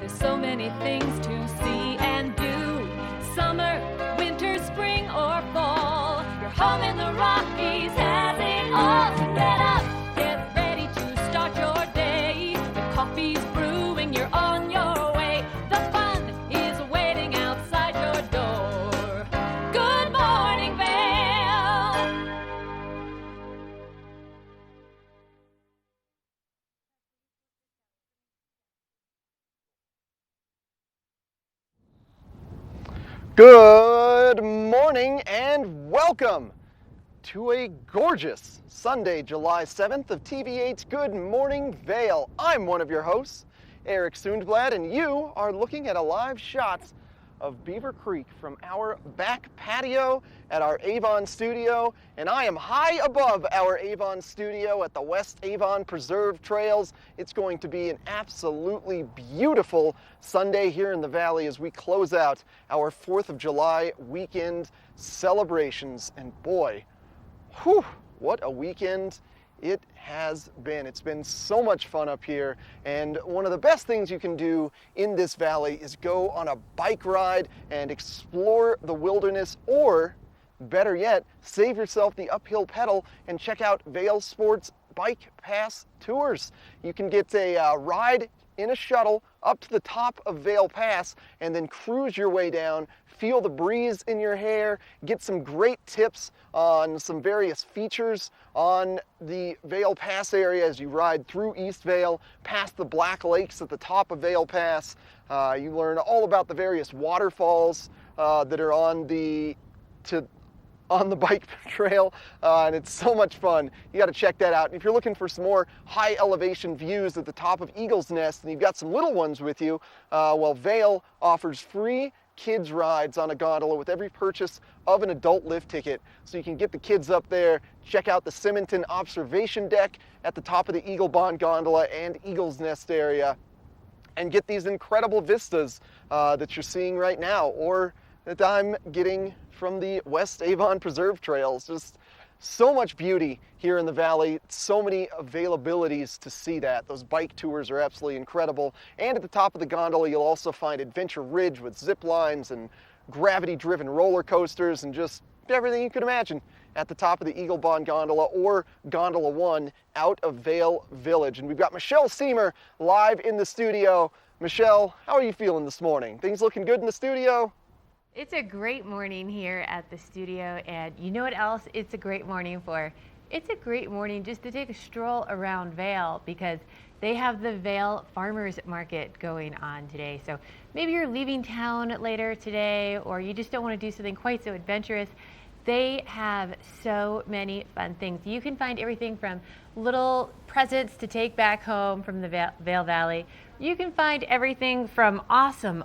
There's so many things to see and do. Summer, winter, spring, or fall. Your home in the Rockies has it all. So get up, get ready to start your day. The coffee's brewing, you're on your way. The fun is waiting outside your door. Good morning, Vail. Good morning and welcome to a gorgeous Sunday, July 7th of TV8's Good Morning Vail. I'm one of your hosts, Eric Sundblad, and you are looking at a live shots of Beaver Creek from our back patio at our Avon studio, and I am high above our Avon studio at the West Avon Preserve Trails. It's going to be an absolutely beautiful Sunday here in the valley as we close out our 4th of July weekend celebrations, and boy, whew, what a weekend it has been. It's been so much fun up here, and one of the best things you can do in this valley is go on a bike ride and explore the wilderness, or better yet, save yourself the uphill pedal and check out Vail Sports Bike Pass Tours. You can get a ride in a shuttle up to the top of Vail Pass and then cruise your way down, feel the breeze in your hair, get some great tips on some various features on the Vail Pass area as you ride through East Vail, past the Black Lakes at the top of Vail Pass. You learn all about the various waterfalls that are on the bike trail, and it's so much fun. You got to check that out. And if you're looking for some more high elevation views at the top of Eagle's Nest, and you've got some little ones with you, well, Vail offers free kids rides on a gondola with every purchase of an adult lift ticket. So you can get the kids up there, check out the Simonton observation deck at the top of the Eagle Bond gondola and Eagle's Nest area, and get these incredible vistas that you're seeing right now, or that I'm getting from the West Avon Preserve Trails. Just so much beauty here in the valley, so many availabilities to see that. Those bike tours are absolutely incredible. And at the top of the gondola, you'll also find Adventure Ridge with zip lines and gravity-driven roller coasters and just everything you could imagine at the top of the Eagle Bond gondola, or Gondola 1 out of Vail Village. And we've got Michelle Seamer live in the studio. Michelle, how are you feeling this morning? Things looking good in the studio? It's a great morning here at the studio, and you know what else it's a great morning for? It's a great morning just to take a stroll around Vail, because they have the Vail Farmers Market going on today. So maybe you're leaving town later today, or you just don't want to do something quite so adventurous. They have so many fun things. You can find everything from little presents to take back home from the Vail Valley. You can find everything from awesome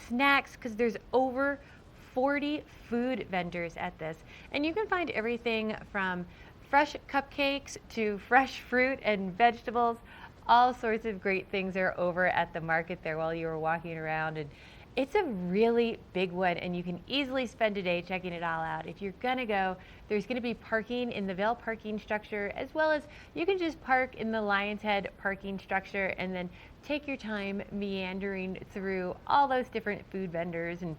snacks, because there's over 40 food vendors at this. And you can find everything from fresh cupcakes to fresh fruit and vegetables. All sorts of great things are over at the market there while you were walking around. And it's a really big one, and you can easily spend a day checking it all out. If you're gonna go, there's gonna be parking in the Vail parking structure, as well as you can just park in the Lion's Head parking structure and then take your time meandering through all those different food vendors and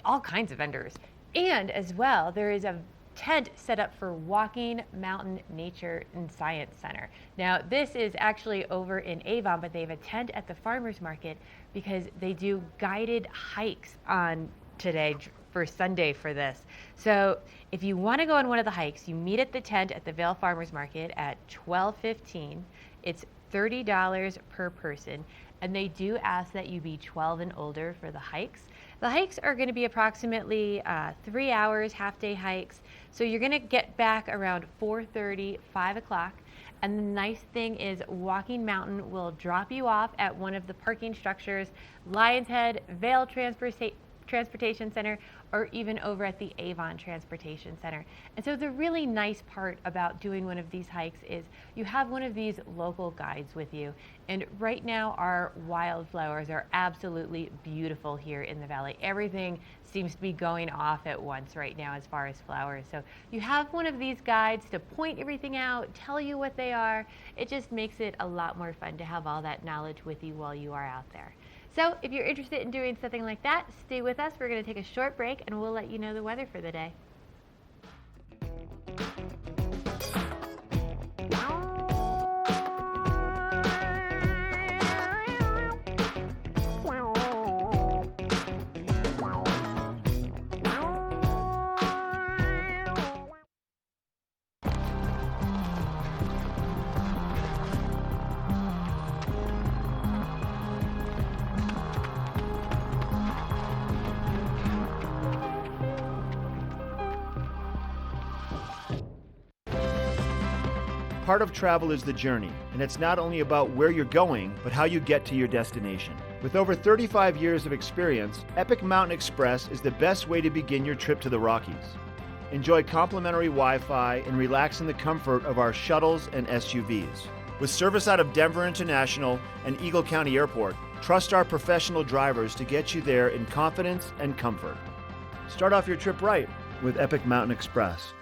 all kinds of vendors. And as well, there is a tent set up for Walking Mountain Nature and Science Center. Now, this is actually over in Avon, but they have a tent at the farmers market because they do guided hikes on today for Sunday for this. So if you want to go on one of the hikes, you meet at the tent at the Vail Farmers Market at 12:15. It's $30 per person, and they do ask that you be 12 and older for the hikes. The hikes are going to be approximately 3 hours, half-day hikes. So you're going to get back around 4:30, 5 o'clock. And the nice thing is Walking Mountain will drop you off at one of the parking structures, Lion's Head, Vail Transportation Center or even over at the Avon Transportation Center. And so the really nice part about doing one of these hikes is you have one of these local guides with you. And right now our wildflowers are absolutely beautiful here in the valley. Everything seems to be going off at once right now as far as flowers. So you have one of these guides to point everything out, tell you what they are. It just makes it a lot more fun to have all that knowledge with you while you are out there. So if you're interested in doing something like that, stay with us. We're going to take a short break and we'll let you know the weather for the day. Part of travel is the journey, and it's not only about where you're going, but how you get to your destination. With over 35 years of experience, Epic Mountain Express is the best way to begin your trip to the Rockies. Enjoy complimentary Wi-Fi and relax in the comfort of our shuttles and SUVs. With service out of Denver International and Eagle County Airport, trust our professional drivers to get you there in confidence and comfort. Start off your trip right with Epic Mountain Express.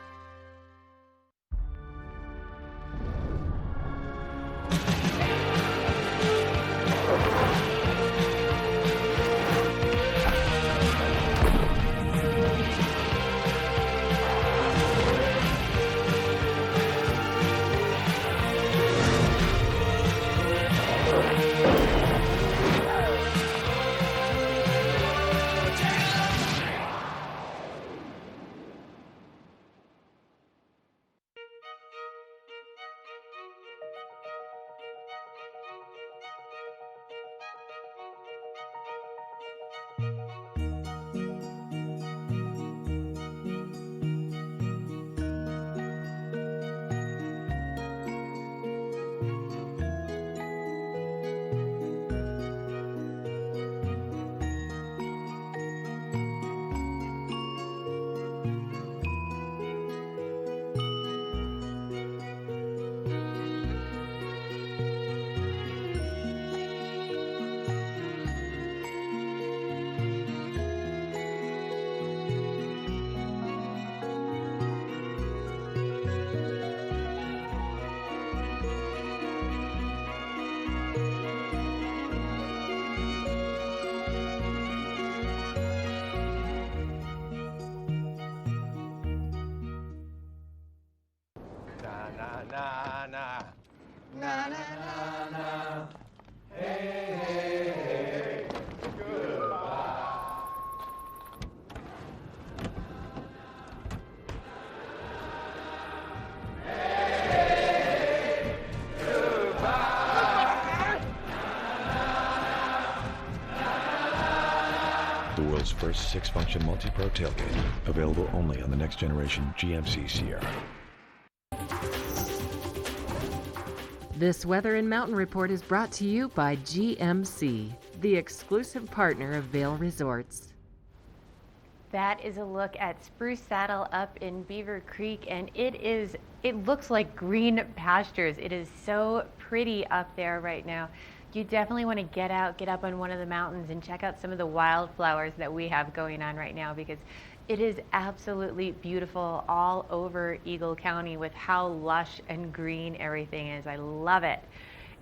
The world's first 6-function multi-pro tailgate, available only on the next generation GMC Sierra. This Weather and Mountain Report is brought to you by GMC, the exclusive partner of Vail Resorts. That is a look at Spruce Saddle up in Beaver Creek, and it looks like green pastures. It is so pretty up there right now. You definitely want to get up on one of the mountains and check out some of the wildflowers that we have going on right now, because it is absolutely beautiful all over Eagle County with how lush and green everything is. I love it.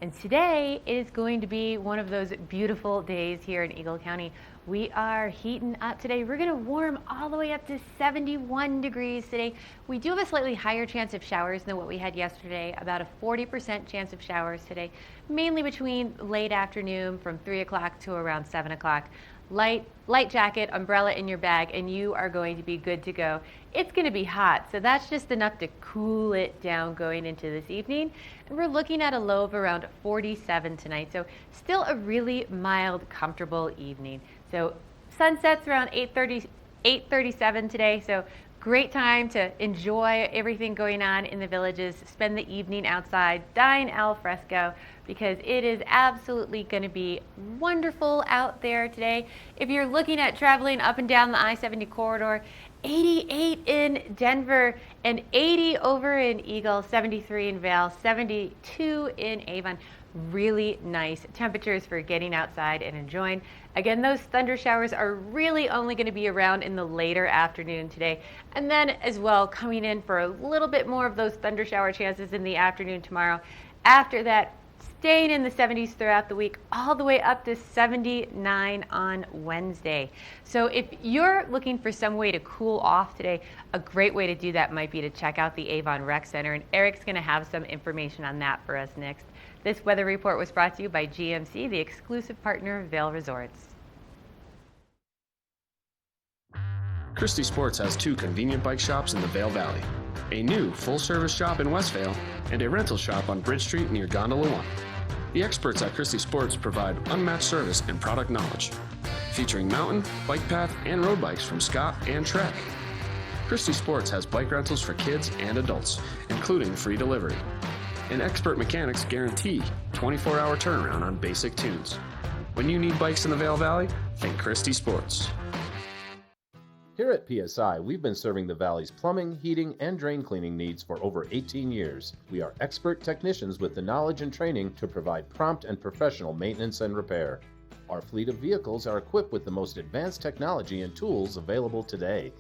And today is going to be one of those beautiful days here in Eagle County. We are heating up today. We're going to warm all the way up to 71 degrees today. We do have a slightly higher chance of showers than what we had yesterday, about a 40% chance of showers today, mainly between late afternoon from 3 o'clock to around 7 o'clock. Light jacket, umbrella in your bag, and you are going to be good to go. It's going to be hot, so that's just enough to cool it down going into this evening. And we're looking at a low of around 47 tonight, so still a really mild, comfortable evening. So sunsets around 8:37 today, so Great time to enjoy everything going on in the villages, spend the evening outside, dine al fresco, because it is absolutely going to be wonderful out there today. If you're looking at traveling up and down the I-70 corridor, 88 in Denver and 80 over in Eagle, 73 in Vail, 72 in Avon. Really nice temperatures for getting outside and enjoying. Again, those thunder showers are really only going to be around in the later afternoon today. And then as well, coming in for a little bit more of those thunder shower chances in the afternoon tomorrow. After that, staying in the 70s throughout the week, all the way up to 79 on Wednesday. So if you're looking for some way to cool off today, a great way to do that might be to check out the Avon Rec Center. And Eric's going to have some information on that for us next. This weather report was brought to you by GMC, the exclusive partner of Vail Resorts. Christie Sports has 2 convenient bike shops in the Vail Valley, a new full-service shop in West Vail, and a rental shop on Bridge Street near Gondola 1. The experts at Christie Sports provide unmatched service and product knowledge, featuring mountain, bike path, and road bikes from Scott and Trek. Christie Sports has bike rentals for kids and adults, including free delivery. And expert mechanics guarantee 24-hour turnaround on basic tunes. When you need bikes in the Vail Valley, think Christie Sports. Here at PSI, we've been serving the Valley's plumbing, heating, and drain cleaning needs for over 18 years. We are expert technicians with the knowledge and training to provide prompt and professional maintenance and repair. Our fleet of vehicles are equipped with the most advanced technology and tools available today.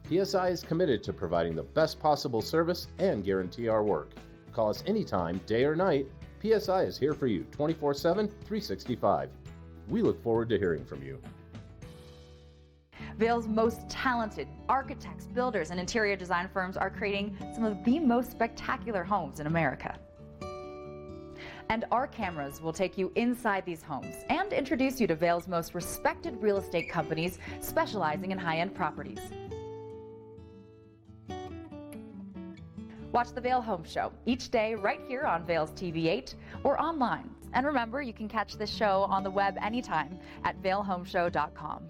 PSI is committed to providing the best possible service and guarantee our work. Call us anytime, day or night. PSI is here for you 24/7, 365. We look forward to hearing from you. Vail's most talented architects, builders, and interior design firms are creating some of the most spectacular homes in America. And our cameras will take you inside these homes and introduce you to Vail's most respected real estate companies specializing in high-end properties. Watch the Vail Home Show each day right here on Vail's TV8 or online. And remember, you can catch this show on the web anytime at vailhomeshow.com.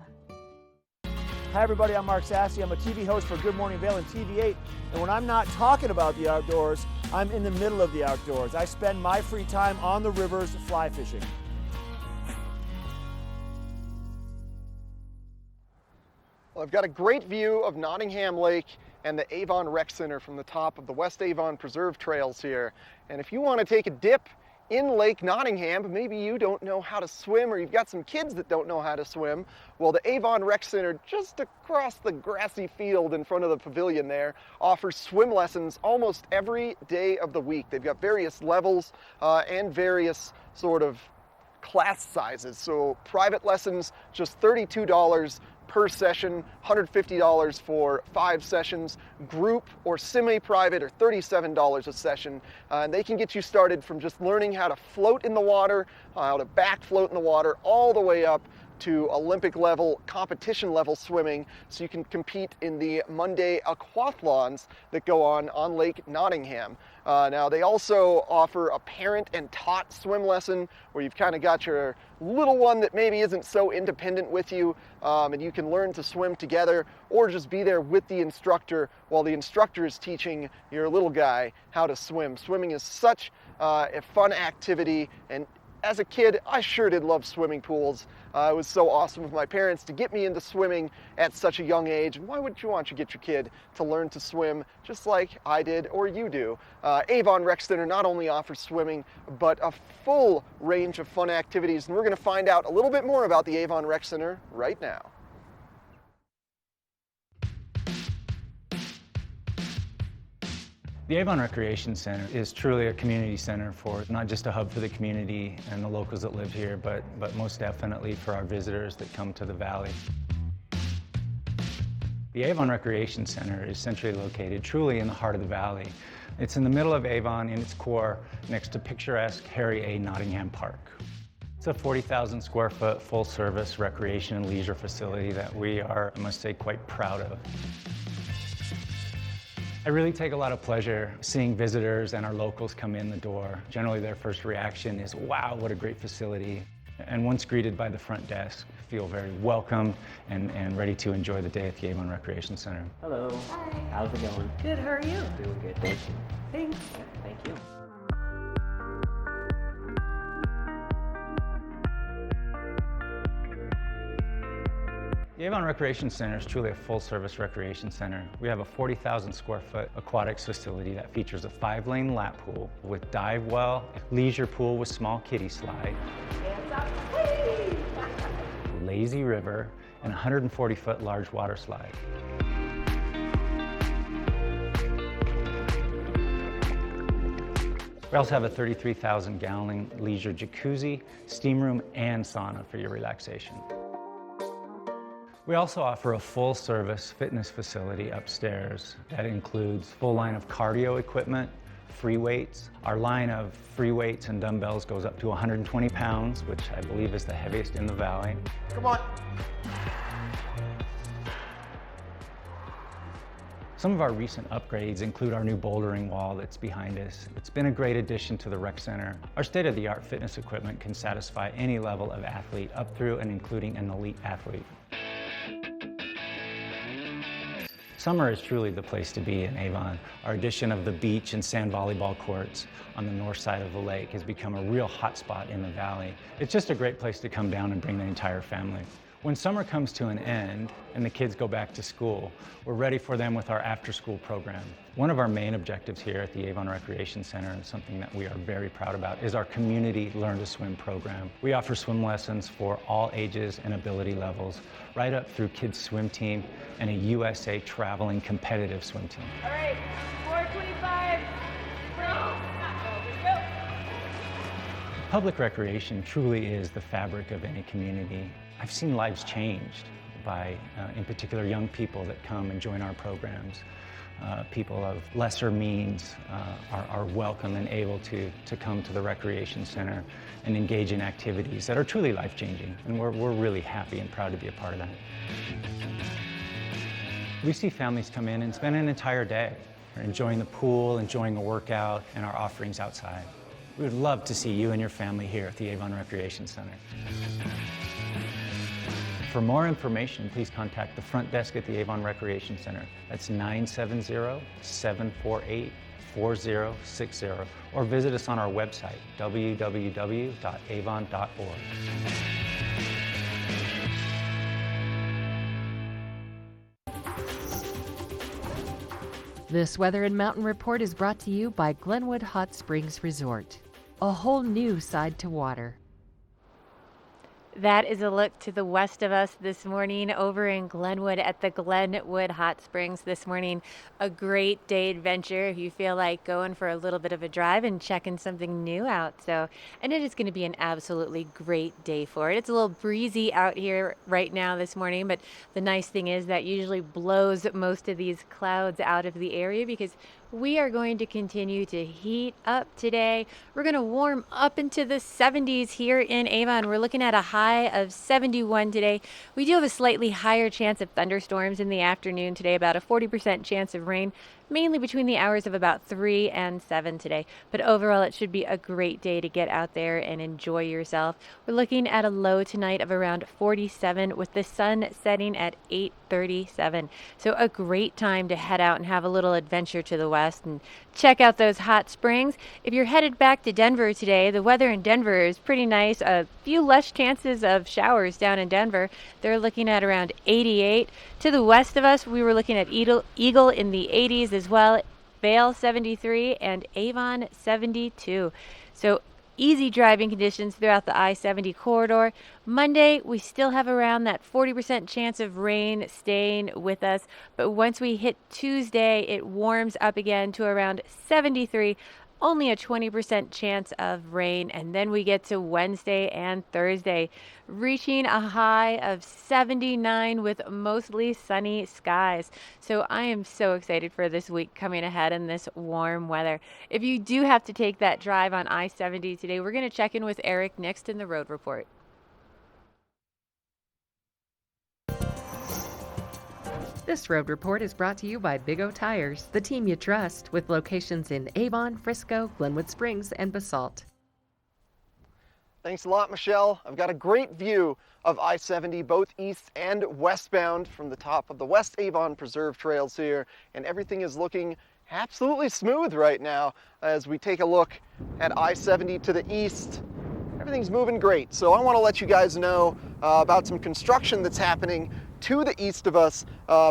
Hi everybody, I'm Mark Sassy. I'm a TV host for Good Morning Vail and TV8. And when I'm not talking about the outdoors, I'm in the middle of the outdoors. I spend my free time on the rivers fly fishing. Well, I've got a great view of Nottingham Lake and the Avon Rec Center from the top of the West Avon Preserve Trails here. And if you want to take a dip in Lake Nottingham, but maybe you don't know how to swim or you've got some kids that don't know how to swim, well, the Avon Rec Center just across the grassy field in front of the pavilion there offers swim lessons almost every day of the week. They've got various levels and various sort of class sizes. So private lessons, just $32 per session, $150 for 5 sessions. Group or semi-private are $37 a session. And they can get you started from just learning how to float in the water, how to back float in the water, all the way up to Olympic level, competition level swimming, so you can compete in the Monday aquathlons that go on Lake Nottingham. Now they also offer a parent and taught swim lesson where you've kind of got your little one that maybe isn't so independent with you, and you can learn to swim together or just be there with the instructor while the instructor is teaching your little guy how to swim. Swimming is such a fun activity, and as a kid, I sure did love swimming pools. It was so awesome of my parents to get me into swimming at such a young age. And why wouldn't you want to get your kid to learn to swim just like I did or you do? Avon Rec Center not only offers swimming, but a full range of fun activities. And we're going to find out a little bit more about the Avon Rec Center right now. The Avon Recreation Center is truly a community center for not just a hub for the community and the locals that live here, but most definitely for our visitors that come to the valley. The Avon Recreation Center is centrally located truly in the heart of the valley. It's in the middle of Avon in its core next to picturesque Harry A. Nottingham Park. It's a 40,000 square foot full service recreation and leisure facility that we are, I must say, quite proud of. I really take a lot of pleasure seeing visitors and our locals come in the door. Generally, their first reaction is, wow, what a great facility. And once greeted by the front desk, feel very welcomed and ready to enjoy the day at the Avon Recreation Center. Hello. Hi. How's it going? Good, how are you? Doing good, thank you. Thanks. Thank you. The Avon Recreation Center is truly a full-service recreation center. We have a 40,000 square foot aquatics facility that features a 5-lane lap pool with dive well, leisure pool with small kiddie slide, lazy river, and 140-foot large water slide. We also have a 33,000-gallon leisure jacuzzi, steam room, and sauna for your relaxation. We also offer a full-service fitness facility upstairs that includes full line of cardio equipment, free weights. Our line of free weights and dumbbells goes up to 120 pounds, which I believe is the heaviest in the valley. Come on. Some of our recent upgrades include our new bouldering wall that's behind us. It's been a great addition to the rec center. Our state-of-the-art fitness equipment can satisfy any level of athlete up through and including an elite athlete. Summer is truly the place to be in Avon. Our addition of the beach and sand volleyball courts on the north side of the lake has become a real hotspot in the valley. It's just a great place to come down and bring the entire family. When summer comes to an end and the kids go back to school, we're ready for them with our after-school program. One of our main objectives here at the Avon Recreation Center, and something that we are very proud about, is our community Learn to Swim program. We offer swim lessons for all ages and ability levels, right up through kids swim team and a USA traveling competitive swim team. All right, 425. Go. Public recreation truly is the fabric of any community. I've seen lives changed by, in particular, young people that come and join our programs. People of lesser means are welcome and able to come to the Recreation Center and engage in activities that are truly life-changing, and we're really happy and proud to be a part of that. We see families come in and spend an entire day enjoying the pool, enjoying a workout, and our offerings outside. We would love to see you and your family here at the Avon Recreation Center. For more information, please contact the front desk at the Avon Recreation Center. That's 970-748-4060, or visit us on our website, www.avon.org. This Weather and Mountain Report is brought to you by Glenwood Hot Springs Resort. A whole new side to water. That is a look to the west of us this morning over in Glenwood at the Glenwood Hot Springs this morning. A great day adventure if you feel like going for a little bit of a drive and checking something new out. And it is going to be an absolutely great day for it. It's a little breezy out here right now this morning, but the nice thing is that usually blows most of these clouds out of the area because we are going to continue to heat up today. We're going to warm up into the 70s here in Avon. We're looking at a high of 71 today. We do have a slightly higher chance of thunderstorms in the afternoon today, about a 40% chance of rain, mainly between the hours of about 3 and 7 today. But overall, it should be a great day to get out there and enjoy yourself. We're looking at a low tonight of around 47 with the sun setting at 8:37. So a great time to head out and have a little adventure to the west and check out those hot springs. If you're headed back to Denver today, the weather in Denver is pretty nice. A few less chances of showers down in Denver. They're looking at around 88. To the west of us, we were looking at Eagle in the 80s as well, Vail 73, and Avon 72. So easy driving conditions throughout the I-70 corridor. Monday, we still have around that 40% chance of rain staying with us, but once we hit Tuesday, it warms up again to around 73. Only a 20% chance of rain, and then we get to Wednesday and Thursday, reaching a high of 79 with mostly sunny skies. So I am so excited for this week coming ahead in this warm weather. If you do have to take that drive on I-70 today, we're going to check in with Eric next in the road report. This road report is brought to you by Big O Tires, the team you trust, with locations in Avon, Frisco, Glenwood Springs, and Basalt. Thanks a lot, Michelle. I've got a great view of I-70, both east and westbound from the top of the West Avon Preserve trails here, and everything is looking absolutely smooth right now as we take a look at I-70 to the east. Everything's moving great. So I want to let you guys know about some construction that's happening to the east of us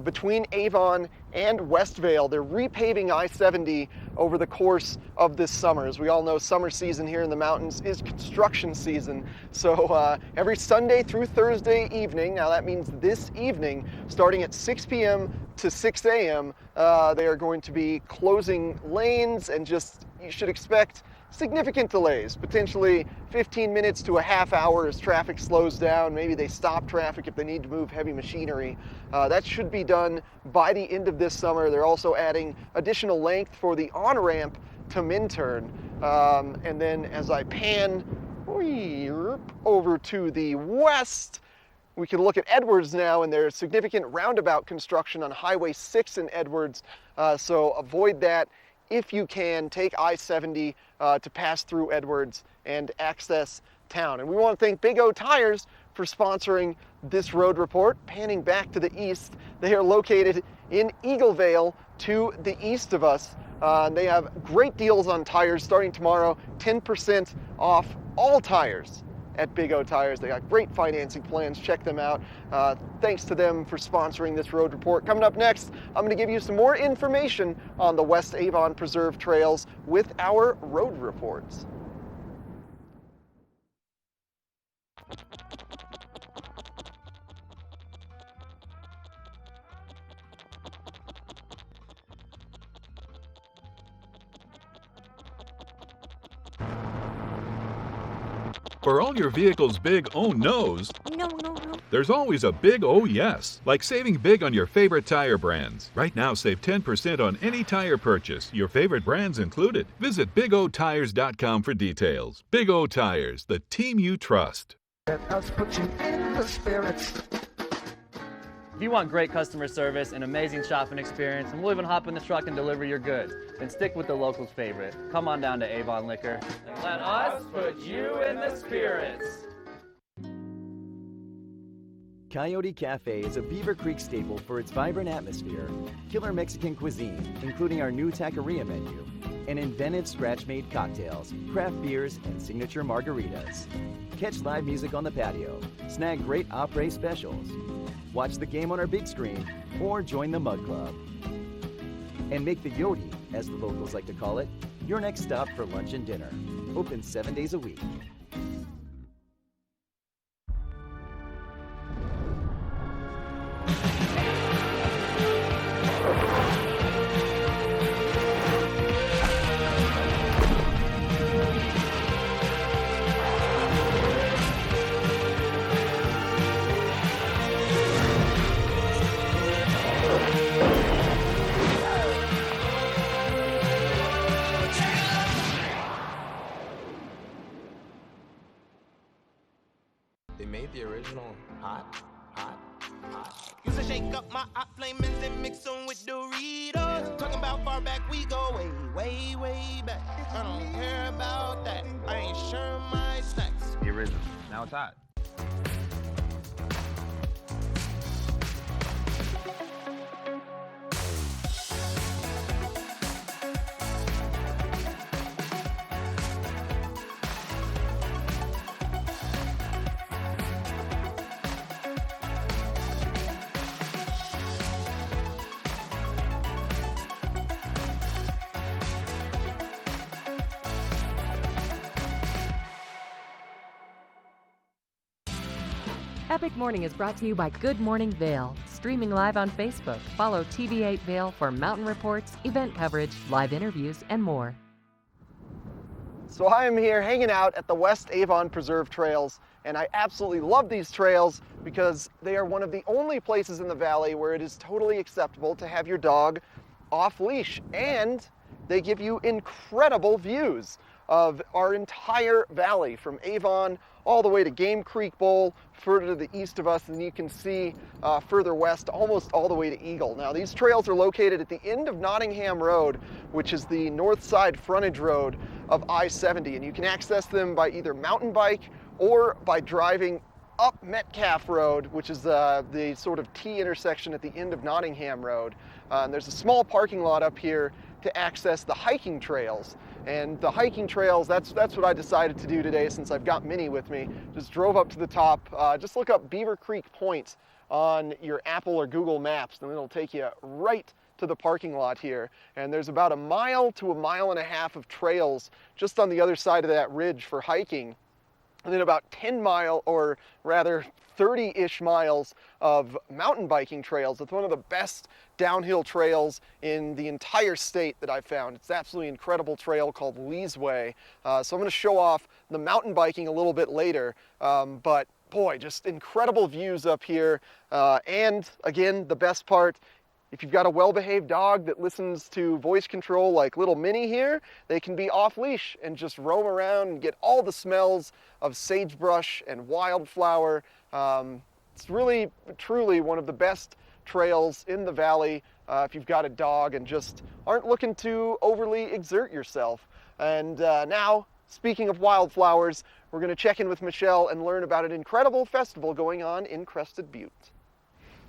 between Avon and Westvale. They're repaving I-70 over the course of this summer. As we all know, summer season here in the mountains is construction season. So every Sunday through Thursday evening, now that means this evening, starting at 6 p.m. to 6 a.m., they are going to be closing lanes, and just, you should expect significant delays, potentially 15 minutes to a half hour as traffic slows down. Maybe they stop traffic if they need to move heavy machinery. That should be done by the end of this summer. They're also adding additional length for the on-ramp to Minturn. And then as I pan over to the west, we can look at Edwards now, and there's significant roundabout construction on Highway 6 in Edwards. So avoid that if you can. Take I-70 to pass through Edwards and access town. And we want to thank Big O Tires for sponsoring this road report. Panning back to the east, they are located in Eaglevale to the east of us. They have great deals on tires starting tomorrow, 10% off all tires at Big O Tires. They got great financing plans. Check them out. Thanks to them for sponsoring this road report. Coming up next, I'm going to give you some more information on the West Avon Preserve trails with our road reports. For all your vehicle's big oh no's, No. there's always a big oh yes, like saving big on your favorite tire brands. Right now, save 10% on any tire purchase, your favorite brands included. Visit BigOTires.com for details. Big O Tires, the team you trust. Let us put you in the spirits. If you want great customer service and amazing shopping experience, and we'll even hop in the truck and deliver your goods, then stick with the locals' favorite. Come on down to Avon Liquor and let us put you in the spirits. Coyote Cafe is a Beaver Creek staple for its vibrant atmosphere, killer Mexican cuisine, including our new taqueria menu, and inventive scratch-made cocktails, craft beers, and signature margaritas. Catch live music on the patio, snag great après specials, watch the game on our big screen, or join the Mug Club. And make the Yodi, as the locals like to call it, your next stop for lunch and dinner. Open 7 days a week. They made the original hot. Used to shake up my hot flamings and mix them with Doritos. Talking about far back, we go way back. I don't care about that. I ain't sure my snacks. The original. Now it's hot. Epic Morning is brought to you by Good Morning Vail, streaming live on Facebook. Follow TV8 Vail for mountain reports, event coverage, live interviews, and more. So I am here hanging out at the West Avon Preserve trails, and I absolutely love these trails because they are one of the only places in the valley where it is totally acceptable to have your dog off leash, and they give you incredible views. of our entire valley, from Avon all the way to Game Creek Bowl, further to the east of us, and you can see further west, almost all the way to Eagle. Now, these trails are located at the end of Nottingham Road, which is the north side frontage road of I-70, and you can access them by either mountain bike or by driving up Metcalf Road, which is the sort of T intersection at the end of Nottingham Road. And there's a small parking lot up here to access the hiking trails. And the hiking trails, that's what I decided to do today since I've got Minnie with me. Just drove up to the top. Just look up Beaver Creek Point on your Apple or Google Maps, and it'll take you right to the parking lot here. And there's about 1 mile to 1.5 miles of trails just on the other side of that ridge for hiking. And then about 10 mile, or rather 30-ish miles of mountain biking trails. It's one of the best downhill trails in the entire state that I've found. It's an absolutely incredible trail called Lee's Way. So I'm going to show off the mountain biking a little bit later, but boy, just incredible views up here. And again, the best part, if you've got a well-behaved dog that listens to voice control like little Minnie here, they can be off-leash and just roam around and get all the smells of sagebrush and wildflower. It's really, truly one of the best trails in the valley if you've got a dog and just aren't looking to overly exert yourself. And now, speaking of wildflowers, we're going to check in with Michelle and learn about an incredible festival going on in Crested Butte.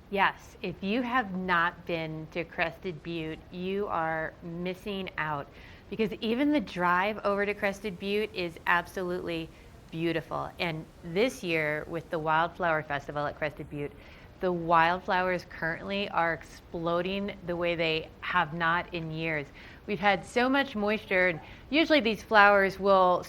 Yes, if you have not been to Crested Butte, you are missing out, because even the drive over to Crested Butte is absolutely beautiful. And this year, with the Wildflower Festival at Crested Butte, the wildflowers currently are exploding the way they have not in years. We've had so much moisture, and usually these flowers will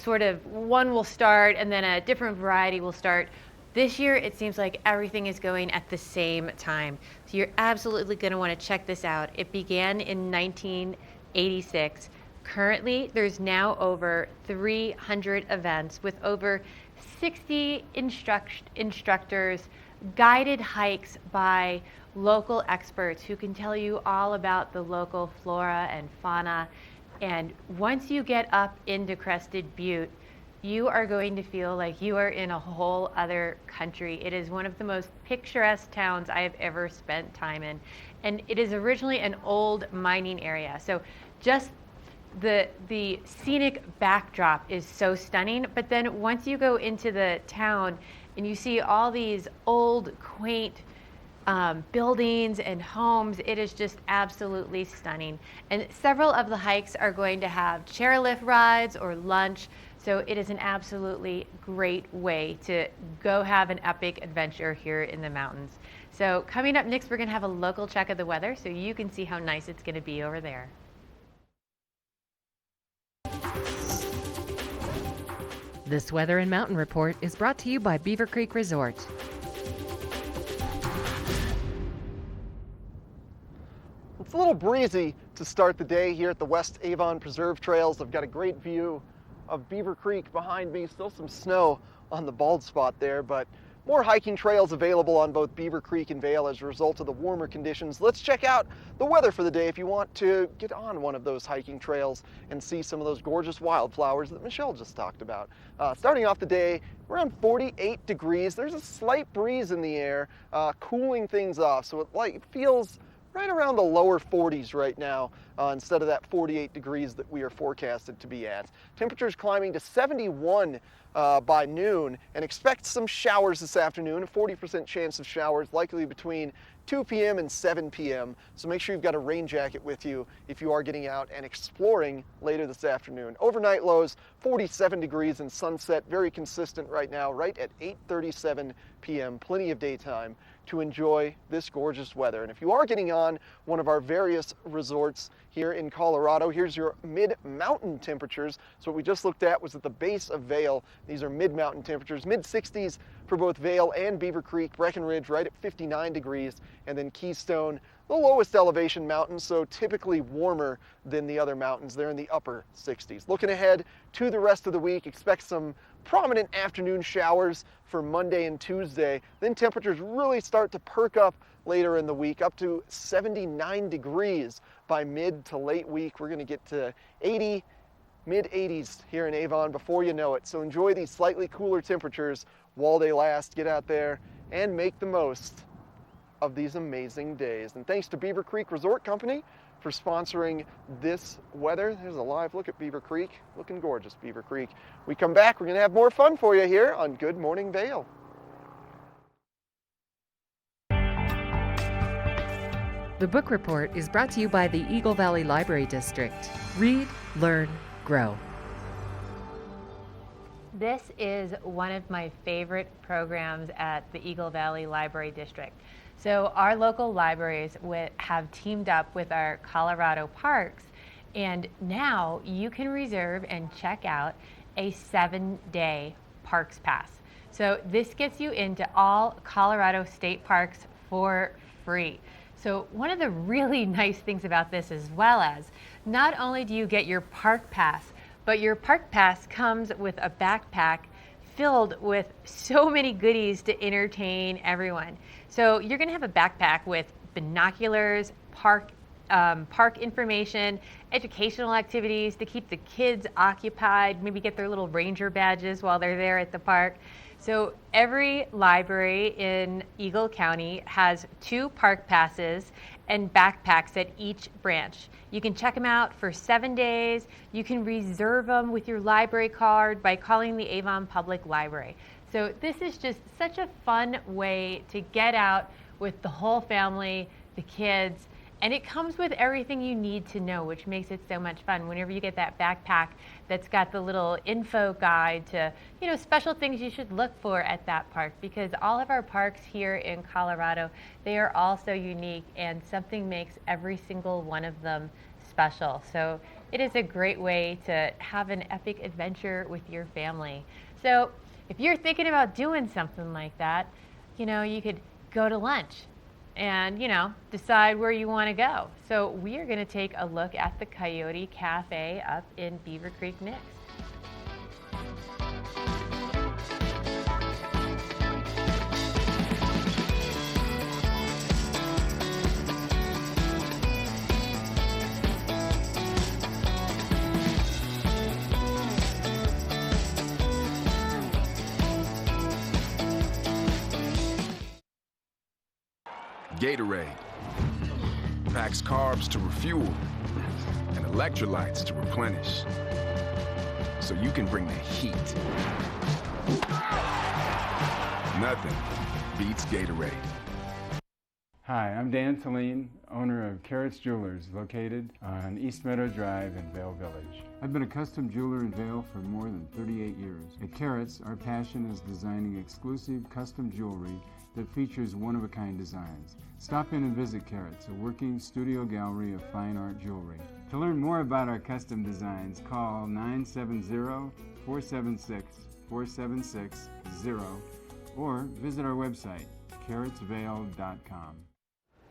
one will start and then a different variety will start. This year, it seems like everything is going at the same time. So you're absolutely going to want to check this out. It began in 1986. Currently, there's now over 300 events with over 60 instructors, guided hikes by local experts who can tell you all about the local flora and fauna. And once you get up into Crested Butte, you are going to feel like you are in a whole other country. It is one of the most picturesque towns I have ever spent time in. And it is originally an old mining area. So just the scenic backdrop is so stunning. But then once you go into the town and you see all these old, quaint buildings and homes, it is just absolutely stunning. And several of the hikes are going to have chairlift rides or lunch. So it is an absolutely great way to go have an epic adventure here in the mountains. So coming up next, we're going to have a local check of the weather so you can see how nice it's going to be over there. This Weather and Mountain Report is brought to you by Beaver Creek Resort. It's a little breezy to start the day here at the West Avon Preserve Trails. I've got a great view of Beaver Creek behind me. Still some snow on the bald spot there, but more hiking trails available on both Beaver Creek and Vail as a result of the warmer conditions. Let's check out the weather for the day if you want to get on one of those hiking trails and see some of those gorgeous wildflowers that Michelle just talked about. Starting off the day, around 48 degrees. There's a slight breeze in the air, cooling things off, so it feels right around the lower 40s right now instead of that 48 degrees that we are forecasted to be at. Temperatures climbing to 71 by noon, and expect some showers this afternoon, a 40% chance of showers likely between 2 p.m. and 7 p.m. So make sure you've got a rain jacket with you if you are getting out and exploring later this afternoon. Overnight lows 47 degrees and sunset very consistent right now, right at 8:37 p.m. Plenty of daytime to enjoy this gorgeous weather. And if you are getting on one of our various resorts here in Colorado, here's your mid-mountain temperatures. So what we just looked at was at the base of Vail. These are mid-mountain temperatures, mid-60s for both Vail and Beaver Creek. Breckenridge right at 59 degrees, and then Keystone, the lowest elevation mountain, so typically warmer than the other mountains. They're in the upper 60s. Looking ahead to the rest of the week, expect some prominent afternoon showers for Monday and Tuesday. Then temperatures really start to perk up later in the week, up to 79 degrees by mid to late week. We're going to get to 80 mid-80s here in Avon before you know it. So enjoy these slightly cooler temperatures while they last. Get out there and make the most of these amazing days. And thanks to Beaver Creek Resort Company for sponsoring this weather. There's a live look at Beaver Creek. Looking gorgeous, Beaver Creek. We come back, we're going to have more fun for you here on Good Morning Vail. The Book Report is brought to you by the Eagle Valley Library District. Read, learn, grow. This is one of my favorite programs at the Eagle Valley Library District. So our local libraries have teamed up with our Colorado parks, and now you can reserve and check out a 7-day Parks Pass. So this gets you into all Colorado state parks for free. So one of the really nice things about this, as well as not only do you get your park pass, but your park pass comes with a backpack filled with so many goodies to entertain everyone. So you're going to have a backpack with binoculars, park information, educational activities to keep the kids occupied, maybe get their little ranger badges while they're there at the park. So every library in Eagle County has 2 park passes and backpacks at each branch. You can check them out for 7 days. You can reserve them with your library card by calling the Avon Public Library. So this is just such a fun way to get out with the whole family, the kids, and it comes with everything you need to know, which makes it so much fun. Whenever you get that backpack that's got the little info guide to, special things you should look for at that park, because all of our parks here in Colorado, they are all so unique, and something makes every single one of them special. So it is a great way to have an epic adventure with your family. So if you're thinking about doing something like that, you could go to lunch and, decide where you want to go. So we are going to take a look at the Coyote Cafe up in Beaver Creek next. Gatorade packs carbs to refuel and electrolytes to replenish, so you can bring the heat. Nothing beats Gatorade. Hi, I'm Dan Saline, owner of Carrots Jewelers, located on East Meadow Drive in Vail Village. I've been a custom jeweler in Vail for more than 38 years. At Carrots, our passion is designing exclusive custom jewelry that features one-of-a-kind designs. Stop in and visit Carrots, a working studio gallery of fine art jewelry. To learn more about our custom designs, call 970-476-4760 or visit our website, carrotsvale.com.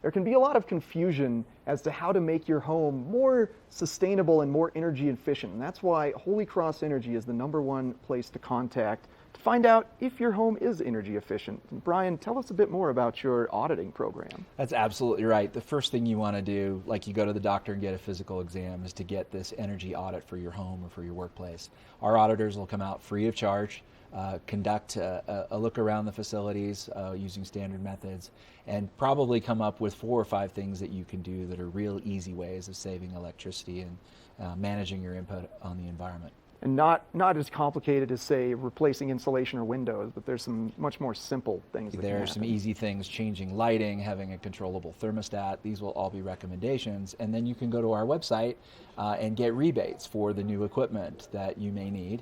There can be a lot of confusion as to how to make your home more sustainable and more energy efficient. And that's why Holy Cross Energy is the #1 place to contact to find out if your home is energy efficient. And Brian, tell us a bit more about your auditing program. That's absolutely right. The first thing you want to do, like you go to the doctor and get a physical exam, is to get this energy audit for your home or for your workplace. Our auditors will come out free of charge, conduct a look around the facilities using standard methods, and probably come up with 4 or 5 things that you can do that are real easy ways of saving electricity and managing your input on the environment. And not as complicated as, say, replacing insulation or windows, but there's some much more simple things that There are some easy things, changing lighting, having a controllable thermostat. These will all be recommendations. And then you can go to our website and get rebates for the new equipment that you may need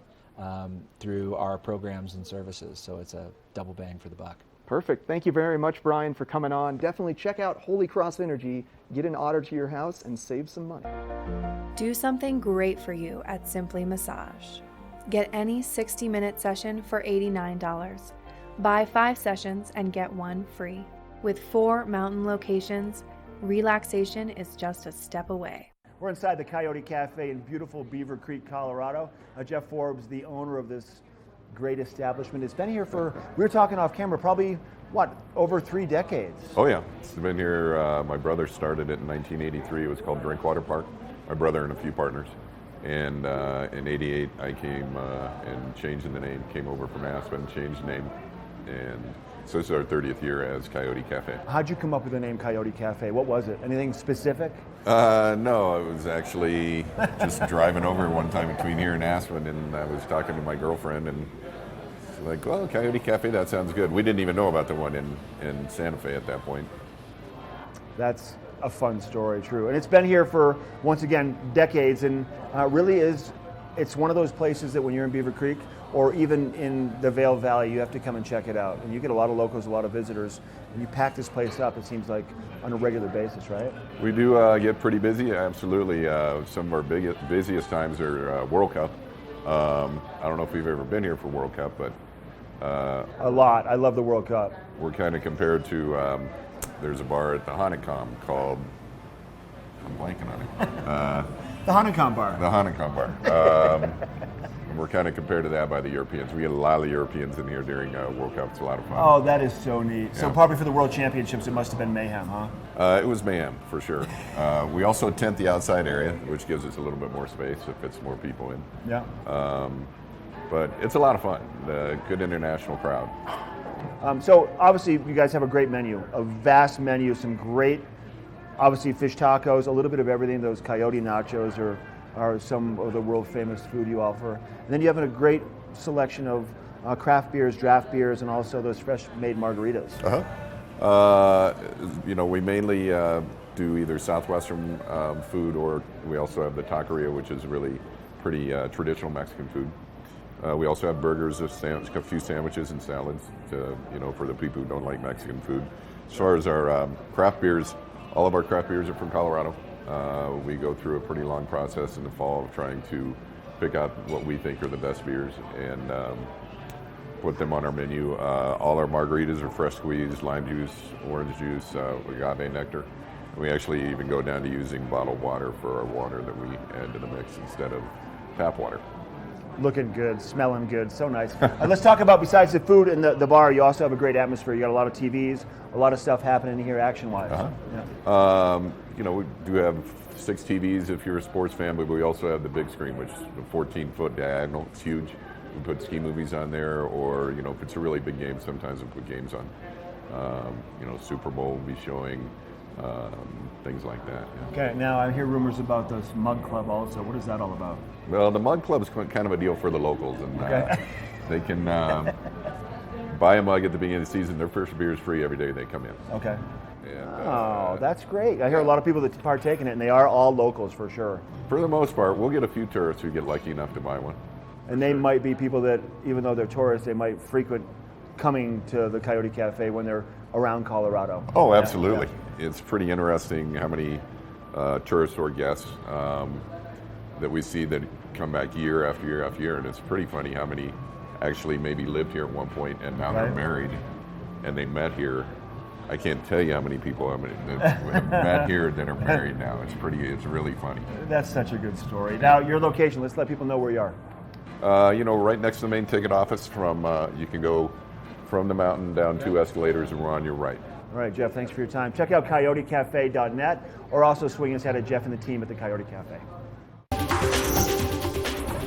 through our programs and services. So it's a double bang for the buck. Perfect. Thank you very much, Brian, for coming on. Definitely check out Holy Cross Energy, get an audit to your house, and save some money. Do something great for you at Simply Massage. Get any 60-minute session for $89. Buy 5 sessions and get 1 free. With 4 mountain locations, relaxation is just a step away. We're inside the Coyote Cafe in beautiful Beaver Creek, Colorado. Jeff Forbes, the owner of this great establishment, has been here for, we were talking off camera, probably, over 3 decades? Oh yeah, it's been here, my brother started it in 1983. It was called Drinkwater Park, my brother and a few partners. And in '88, I came and changed the name, came over from Aspen, changed the name, and so this is our 30th year as Coyote Cafe. How'd you come up with the name Coyote Cafe? What was it? Anything specific? No, it was actually just driving over one time between here and Aspen, and I was talking to my girlfriend, and she's like, well, Coyote Cafe, that sounds good. We didn't even know about the one in Santa Fe at that point. That's a fun story, true. And it's been here for, once again, decades, and really it's one of those places that when you're in Beaver Creek, or even in the Vail Valley, you have to come and check it out. And you get a lot of locals, a lot of visitors, and you pack this place up, it seems like, on a regular basis, right? We do get pretty busy, absolutely. Some of our busiest times are World Cup. I don't know if you've ever been here for World Cup, but... a lot. I love the World Cup. We're kind of compared to, there's a bar at the Honeycomb called, I'm blanking on it. The Honeycomb Bar. The Honeycomb Bar. And we're kind of compared to that by the Europeans. We get a lot of Europeans in here during World Cup. It's a lot of fun. Oh, that is so neat. Yeah. So probably for the World Championships, it must have been mayhem, huh? It was mayhem, for sure. We also tent the outside area, which gives us a little bit more space if it's more people in. Yeah. But it's a lot of fun. Good international crowd. So obviously you guys have a great menu, a vast menu, some great, obviously fish tacos, a little bit of everything. Those coyote nachos are some of the world famous food you offer. And then you have a great selection of craft beers, draft beers, and also those fresh made margaritas. We mainly do either Southwestern food, or we also have the taqueria, which is really pretty traditional Mexican food. We also have burgers, a few sandwiches and salads for the people who don't like Mexican food. As far as our craft beers, all of our craft beers are from Colorado. We go through a pretty long process in the fall of trying to pick out what we think are the best beers and put them on our menu. All our margaritas are fresh squeezed, lime juice, orange juice, agave nectar. And we actually even go down to using bottled water for our water that we add to the mix instead of tap water. Looking good, smelling good, so nice. Let's talk about, besides the food and the bar, you also have a great atmosphere. You got a lot of TVs, a lot of stuff happening here action-wise. Yeah. We do have 6 TVs if you're a sports fan, but we also have the big screen, which is a 14-foot diagonal. It's huge. We put ski movies on there, or if it's a really big game, sometimes we put games on. Super Bowl will be showing, things like that. Yeah. Okay, now I hear rumors about this Mug Club also. What is that all about? Well, the Mug Club is kind of a deal for the locals, and they can buy a mug at the beginning of the season. Their first beer is free every day they come in. Okay. And, that's great. I hear a lot of people that partake in it, and they are all locals for sure. For the most part, we'll get a few tourists who get lucky enough to buy one. And they might be people that, even though they're tourists, they might frequent coming to the Coyote Cafe when they're around Colorado. Oh, absolutely. Yeah. It's pretty interesting how many tourists or guests that we see that come back year after year after year, and it's pretty funny how many actually maybe lived here at one point and now they're married and they met here. I can't tell you how many people that have met here that are married now. It's really funny. That's such a good story. Now, your location, let's let people know where you are. Right next to the main ticket office. You can go from the mountain down 2 escalators and we're on your right. All right, Jeff, thanks for your time. Check out coyotecafe.net or also swing us at Jeff and the team at the Coyote Cafe.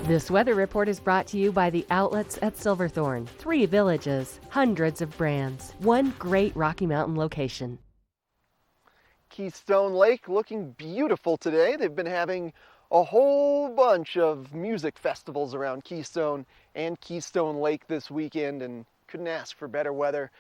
This weather report is brought to you by the outlets at Silverthorne. 3 villages, hundreds of brands, 1 great Rocky Mountain location. Keystone Lake looking beautiful today. They've been having a whole bunch of music festivals around Keystone and Keystone Lake this weekend, and couldn't ask for better weather,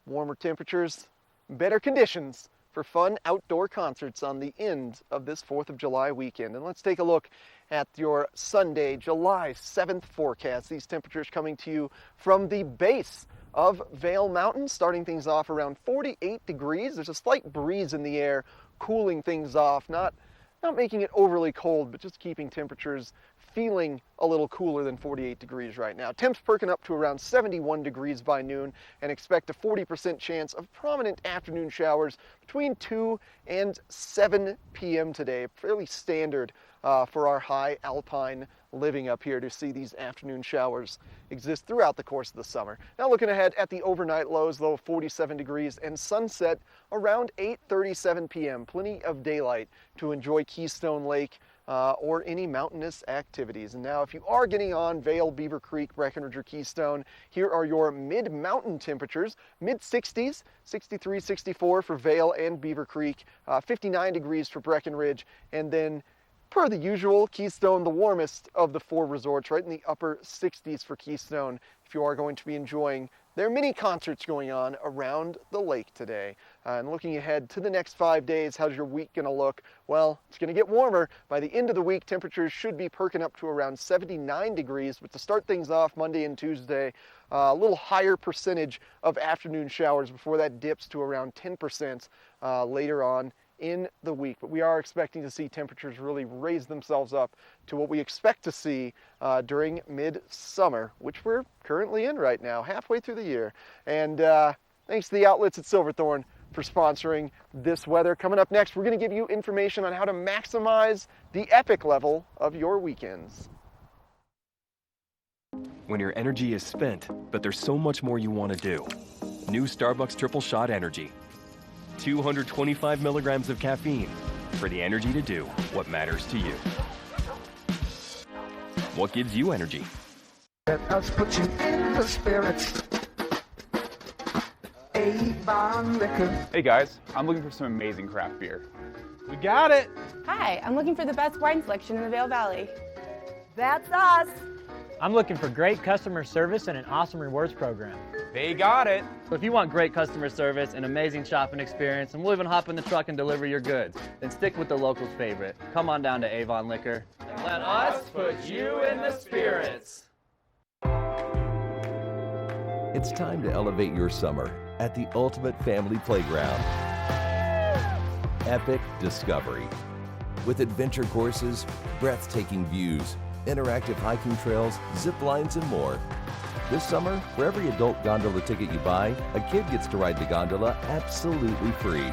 warmer temperatures, better conditions for fun outdoor concerts on the end of this 4th of July weekend. And let's take a look at your Sunday, July 7th forecast. These temperatures coming to you from the base of Vail Mountain, starting things off around 48 degrees. There's a slight breeze in the air, cooling things off, not making it overly cold, but just keeping temperatures feeling a little cooler than 48 degrees right now. Temps perking up to around 71 degrees by noon, and expect a 40% chance of prominent afternoon showers between 2 and 7 p.m. today. Fairly standard for our high alpine living up here to see these afternoon showers exist throughout the course of the summer. Now looking ahead at the overnight lows, low of 47 degrees and sunset around 8:37 p.m. Plenty of daylight to enjoy Keystone Lake or any mountainous activities. And now if you are getting on Vail, Beaver Creek, Breckenridge, or Keystone, here are your mid-mountain temperatures. Mid-60s, 63, 64 for Vail and Beaver Creek, 59 degrees for Breckenridge, and then per the usual, Keystone, the warmest of the 4 resorts, right in the upper 60s for Keystone, if you are going to be enjoying their mini concerts going on around the lake today. And looking ahead to the next 5 days, how's your week going to look? Well, it's going to get warmer. By the end of the week, temperatures should be perking up to around 79 degrees, but to start things off Monday and Tuesday, a little higher percentage of afternoon showers before that dips to around 10% later on in the week. But we are expecting to see temperatures really raise themselves up to what we expect to see during midsummer, which we're currently in right now, halfway through the year. And thanks to the outlets at Silverthorne for sponsoring this weather. Coming up next, we're going to give you information on how to maximize the epic level of your weekends. When your energy is spent, but there's so much more you want to do. New Starbucks Triple Shot Energy. 225 milligrams of caffeine for the energy to do what matters to you. What gives you energy? Let us put you in the spirits. Avon Liquor. Hey guys, I'm looking for some amazing craft beer. We got it! Hi, I'm looking for the best wine selection in the Vail Valley. That's us! I'm looking for great customer service and an awesome rewards program. They got it! So if you want great customer service, an amazing shopping experience, and we'll even hop in the truck and deliver your goods, then stick with the locals' favorite. Come on down to Avon Liquor. And let us put you in the spirits. It's time to elevate your summer at the ultimate family playground. Epic Discovery. With adventure courses, breathtaking views, interactive hiking trails, zip lines, and more. This summer, for every adult gondola ticket you buy, a kid gets to ride the gondola absolutely free.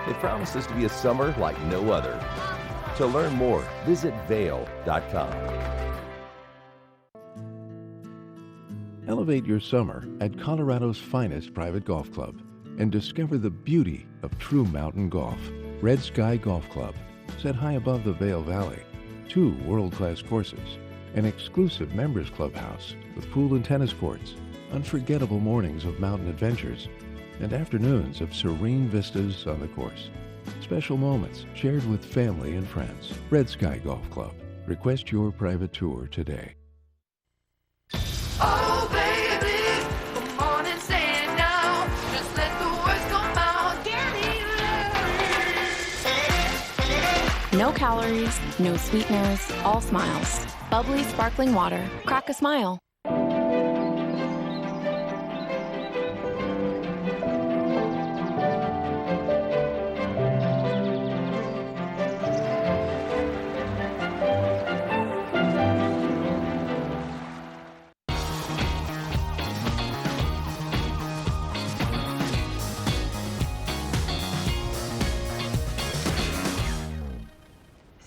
It promises to be a summer like no other. To learn more, visit Vail.com. Elevate your summer at Colorado's finest private golf club and discover the beauty of true mountain golf. Red Sky Golf Club, set high above the Vail Valley. 2 world-class courses, an exclusive members clubhouse with pool and tennis courts, unforgettable mornings of mountain adventures, and afternoons of serene vistas on the course. Special moments shared with family and friends. Red Sky Golf Club. Request your private tour today. Oh, baby, the morning's saying now. Just let the words come out. No calories, no sweeteners, all smiles. Bubbly sparkling water. Crack a smile.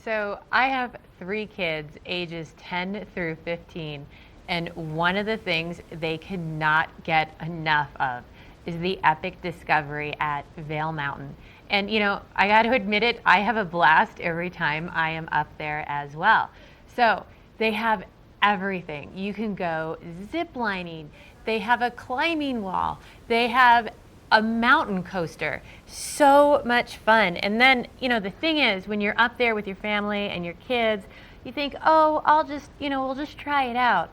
So I have 3 kids, ages 10 through 15, and one of the things they cannot get enough of is the epic discovery at Vail Mountain. And you know, I got to admit it, I have a blast every time I am up there as well. So they have everything. You can go zip lining, they have a climbing wall, they have a mountain coaster. So much fun. And then, you know, the thing is, when you're up there with your family and your kids, you think, oh, I'll just, you know, we'll just try it out.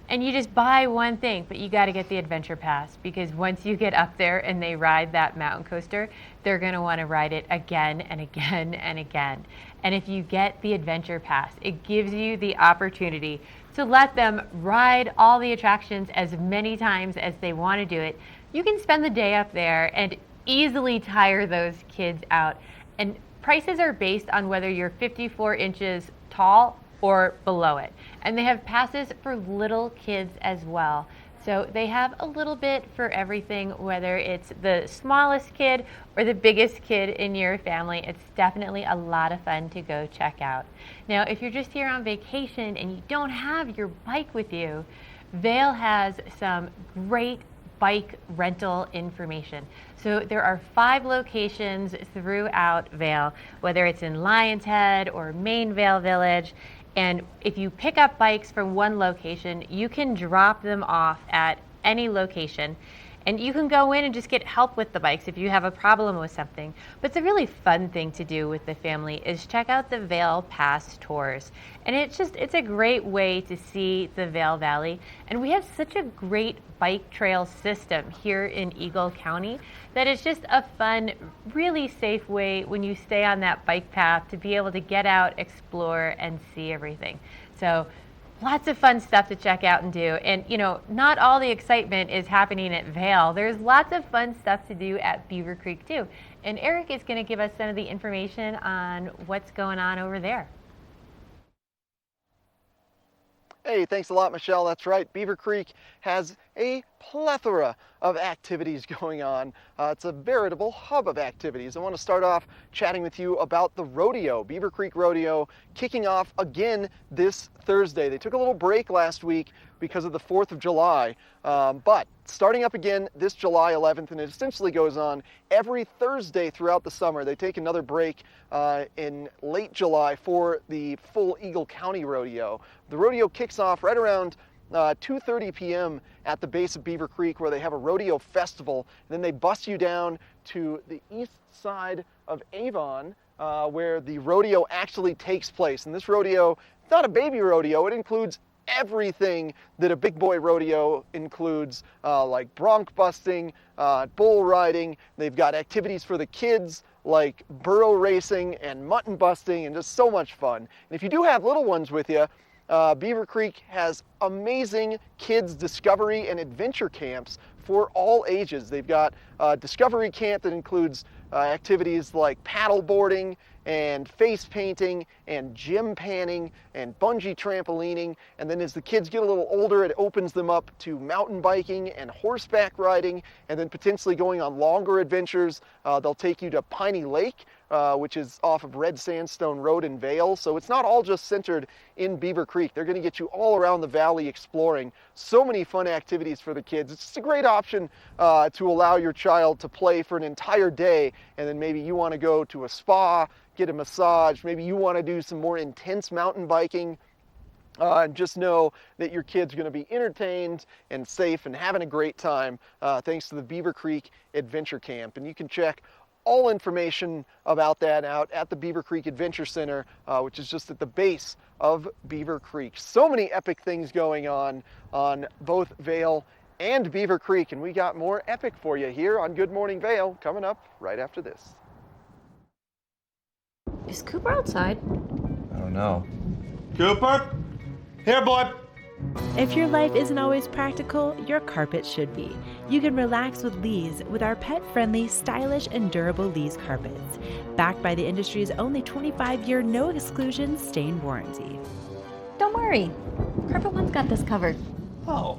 And you just buy one thing, but you got to get the adventure pass, because once you get up there and they ride that mountain coaster, they're going to want to ride it again and again and again. And if you get the adventure pass, it gives you the opportunity to let them ride all the attractions as many times as they want to do it. You can spend the day up there and easily tire those kids out. And prices are based on whether you're 54 inches tall or below it. And they have passes for little kids as well. So they have a little bit for everything, whether it's the smallest kid or the biggest kid in your family. It's definitely a lot of fun to go check out. Now, if you're just here on vacation and you don't have your bike with you, Vail has some great bike rental information. So there are 5 locations throughout Vail, whether it's in Lion's Head or Main Vail Village. And if you pick up bikes from one location, you can drop them off at any location. And you can go in and just get help with the bikes if you have a problem with something. But it's a really fun thing to do with the family is check out the Vail Pass tours. And it's a great way to see the Vail Valley. And we have such a great bike trail system here in Eagle County that it's just a fun, really safe way when you stay on that bike path to be able to get out, explore, and see everything. So lots of fun stuff to check out and do. And, you know, not all the excitement is happening at Vail. There's lots of fun stuff to do at Beaver Creek, too. And Eric is going to give us some of the information on what's going on over there. Hey, thanks a lot, Michelle. That's right. Beaver Creek has a plethora of activities going on. It's a veritable hub of activities. I want to start off chatting with you about the rodeo, Beaver Creek Rodeo, kicking off again this Thursday. They took a little break last week because of the 4th of July, but starting up again this July 11th, and it essentially goes on every Thursday throughout the summer. They take another break in late July for the full Eagle County Rodeo. The rodeo kicks off right around 2:30 p.m. at the base of Beaver Creek, where they have a rodeo festival. And then they bus you down to the east side of Avon, where the rodeo actually takes place. And this rodeo, it's not a baby rodeo. It includes everything that a big boy rodeo includes, like bronc busting, bull riding. They've got activities for the kids like burro racing and mutton busting, and just so much fun. And if you do have little ones with you, Beaver Creek has amazing kids discovery and adventure camps for all ages. They've got a discovery camp that includes activities like paddle boarding and face painting and gym panning and bungee trampolining. And then as the kids get a little older, it opens them up to mountain biking and horseback riding, and then potentially going on longer adventures. They'll take you to Piney Lake, which is off of Red Sandstone Road in Vail. So it's not all just centered in Beaver Creek. They're going to get you all around the valley exploring. So many fun activities for the kids. It's just a great option to allow your child to play for an entire day, and then maybe you want to go to a spa, get a massage, maybe you want to do some more intense mountain biking. And just know that your kid's going to be entertained and safe and having a great time thanks to the Beaver Creek Adventure Camp. And you can check all information about that out at the Beaver Creek Adventure Center, which is just at the base of Beaver Creek. So many epic things going on both Vail and Beaver Creek, and we got more epic for you here on Good Morning Vail coming up right after this. Is Cooper outside? I don't know. Cooper? Here, boy. If your life isn't always practical, your carpet should be. You can relax with Lee's with our pet-friendly, stylish, and durable Lee's carpets. Backed by the industry's only 25-year no-exclusion stain warranty. Don't worry. Carpet One's got this covered. Oh.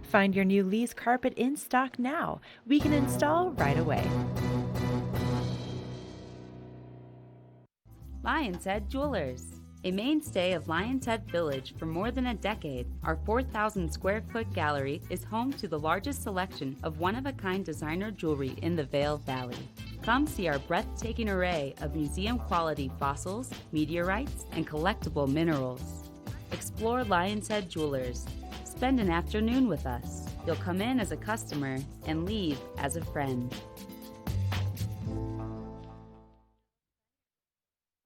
Find your new Lee's carpet in stock now. We can install right away. Lion's Head Jewelers. A mainstay of Lion's Head Village for more than a decade, our 4,000 square foot gallery is home to the largest selection of one-of-a-kind designer jewelry in the Vail Valley. Come see our breathtaking array of museum-quality fossils, meteorites, and collectible minerals. Explore Lion's Head Jewelers. Spend an afternoon with us. You'll come in as a customer and leave as a friend.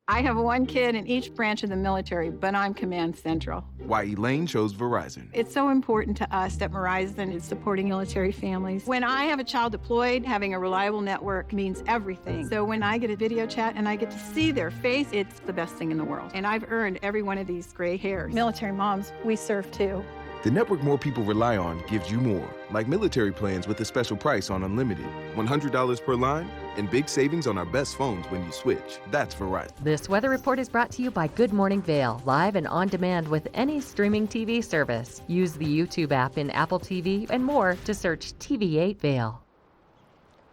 I have one kid in each branch of the military, but I'm Command Central. Why Elaine chose Verizon. It's so important to us that Verizon is supporting military families. When I have a child deployed, having a reliable network means everything. So when I get a video chat and I get to see their face, it's the best thing in the world. And I've earned every one of these gray hairs. Military moms, we serve too. The network more people rely on gives you more, like military plans with a special price on unlimited, $100 per line, and big savings on our best phones when you switch. That's Verizon. This weather report is brought to you by Good Morning Vail, live and on demand with any streaming TV service. Use the YouTube app in Apple TV and more to search TV8 Vail.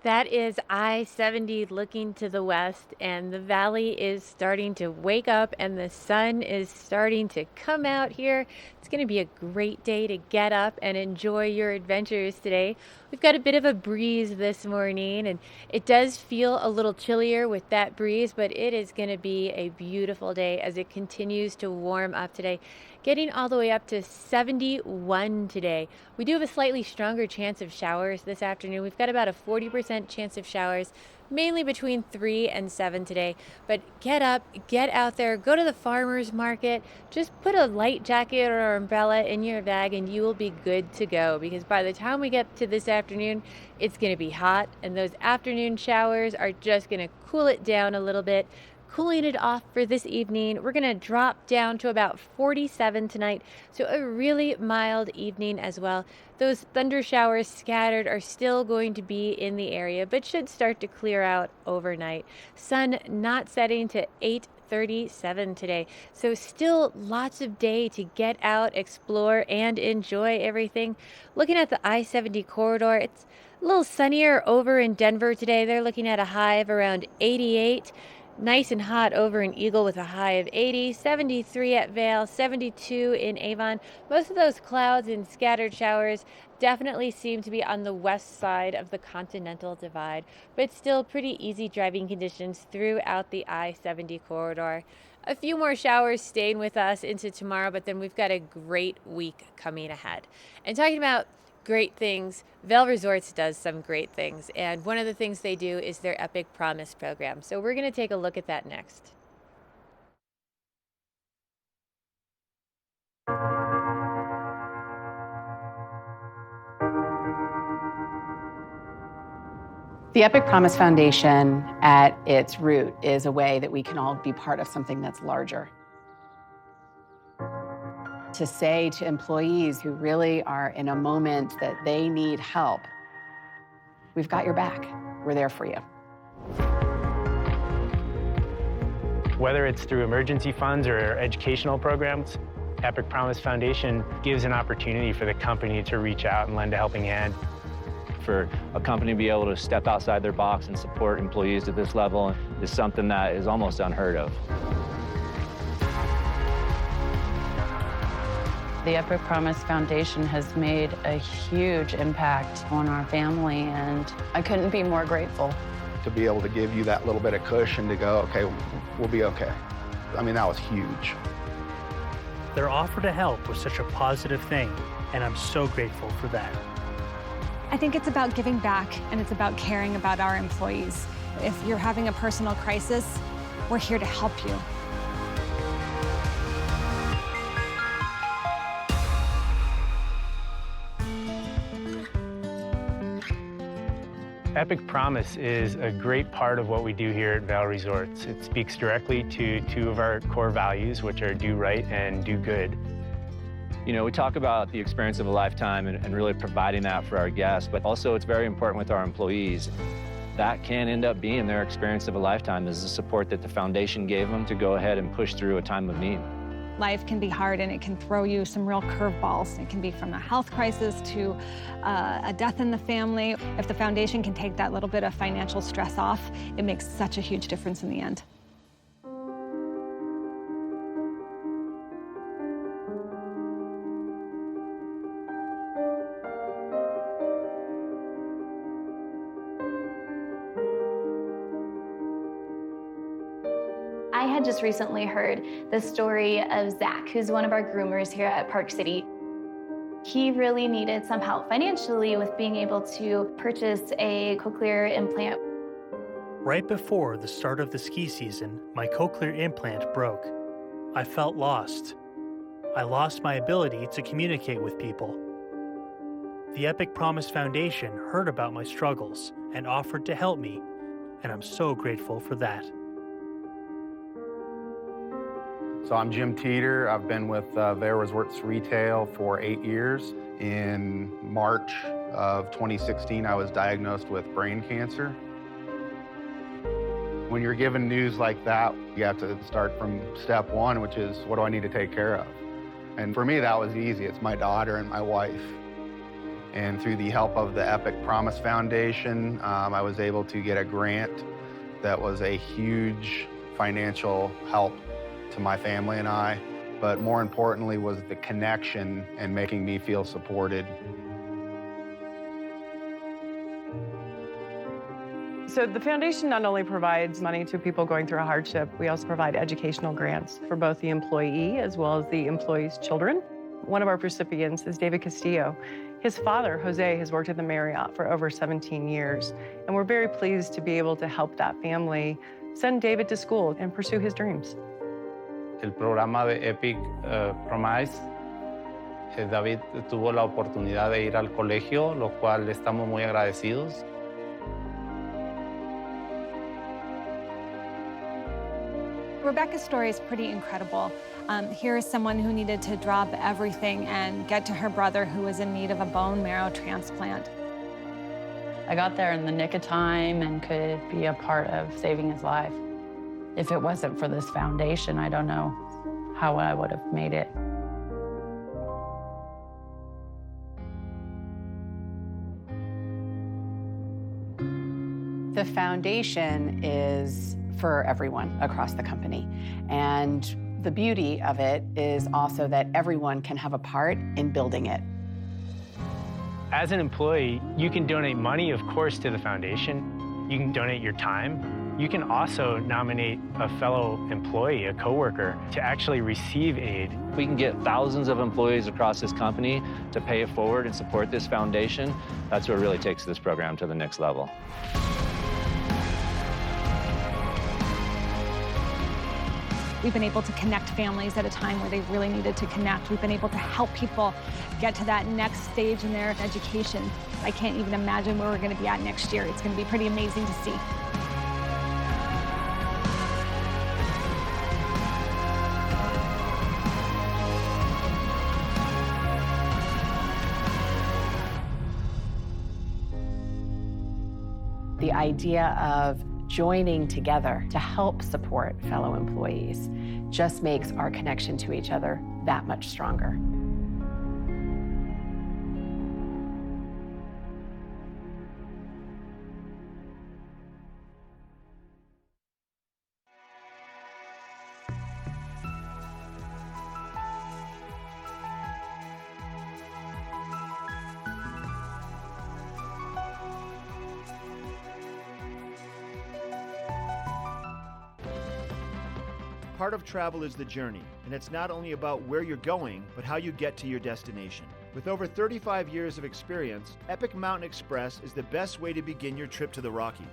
That is I-70 looking to the west, and the valley is starting to wake up and the sun is starting to come out here. It's going to be a great day to get up and enjoy your adventures today. We've got a bit of a breeze this morning, and it does feel a little chillier with that breeze, but it is going to be a beautiful day as it continues to warm up today, getting all the way up to 71 today. We do have a slightly stronger chance of showers this afternoon. We've got about a 40% chance of showers, mainly between 3 and 7 today. But get up, get out there, go to the farmer's market, just put a light jacket or umbrella in your bag and you will be good to go, because by the time we get to this afternoon, it's going to be hot, and those afternoon showers are just going to cool it down a little bit. Cooling it off for this evening, we're going to drop down to about 47 tonight, so a really mild evening as well. Those thunder showers scattered are still going to be in the area, but should start to clear out overnight. Sun not setting to 8:37 today, so still lots of day to get out, explore, and enjoy everything. Looking at the I-70 corridor, it's a little sunnier over in Denver today. They're looking at a high of around 88. Nice and hot over in Eagle with a high of 80, 73 at Vail, 72 in Avon. Most of those clouds and scattered showers definitely seem to be on the west side of the Continental Divide, but still pretty easy driving conditions throughout the I-70 corridor. A few more showers staying with us into tomorrow, but then we've got a great week coming ahead. And talking about great things, Vail Resorts does some great things, and one of the things they do is their Epic Promise program. So we're going to take a look at that next. The Epic Promise Foundation, at its root, is a way that we can all be part of something that's larger. To say to employees who really are in a moment that they need help, we've got your back. We're there for you. Whether it's through emergency funds or educational programs, Epic Promise Foundation gives an opportunity for the company to reach out and lend a helping hand. For a company to be able to step outside their box and support employees at this level is something that is almost unheard of. The Epic Promise Foundation has made a huge impact on our family, and I couldn't be more grateful. To be able to give you that little bit of cushion to go, okay, we'll be okay. I mean, that was huge. Their offer to help was such a positive thing, and I'm so grateful for that. I think it's about giving back, and it's about caring about our employees. If you're having a personal crisis, we're here to help you. Epic Promise is a great part of what we do here at Vail Resorts. It speaks directly to two of our core values, which are do right and do good. You know, we talk about the experience of a lifetime and really providing that for our guests, but also it's very important with our employees. That can end up being their experience of a lifetime, is the support that the foundation gave them to go ahead and push through a time of need. Life can be hard, and it can throw you some real curveballs. It can be from a health crisis to a death in the family. If the foundation can take that little bit of financial stress off, it makes such a huge difference in the end. I had just recently heard the story of Zach, who's one of our groomers here at Park City. He really needed some help financially with being able to purchase a cochlear implant. Right before the start of the ski season, my cochlear implant broke. I felt lost. I lost my ability to communicate with people. The Epic Promise Foundation heard about my struggles and offered to help me, and I'm so grateful for that. So I'm Jim Teeter. I've been with Vail Resorts Retail for 8 years. In March of 2016, I was diagnosed with brain cancer. When you're given news like that, you have to start from step one, which is, what do I need to take care of? And for me, that was easy. It's my daughter and my wife. And through the help of the Epic Promise Foundation, I was able to get a grant that was a huge financial help to my family and I, but more importantly was the connection and making me feel supported. So the foundation not only provides money to people going through a hardship, we also provide educational grants for both the employee as well as the employee's children. One of our recipients is David Castillo. His father, Jose, has worked at the Marriott for over 17 years, and we're very pleased to be able to help that family send David to school and pursue his dreams. El programa de Epic Promise, David tuvo la oportunidad de ir al colegio, lo cual estamos muy agradecidos. Rebecca's story is pretty incredible. Here is someone who needed to drop everything and get to her brother who was in need of a bone marrow transplant. I got there in the nick of time and could be a part of saving his life. If it wasn't for this foundation, I don't know how I would have made it. The foundation is for everyone across the company. And the beauty of it is also that everyone can have a part in building it. As an employee, you can donate money, of course, to the foundation. You can donate your time. You can also nominate a fellow employee, a coworker, to actually receive aid. We can get thousands of employees across this company to pay it forward and support this foundation. That's what really takes this program to the next level. We've been able to connect families at a time where they really needed to connect. We've been able to help people get to that next stage in their education. I can't even imagine where we're going to be at next year. It's going to be pretty amazing to see. The idea of joining together to help support fellow employees just makes our connection to each other that much stronger. Part of travel is the journey, and it's not only about where you're going, but how you get to your destination. With over 35 years of experience, Epic Mountain Express is the best way to begin your trip to the Rockies.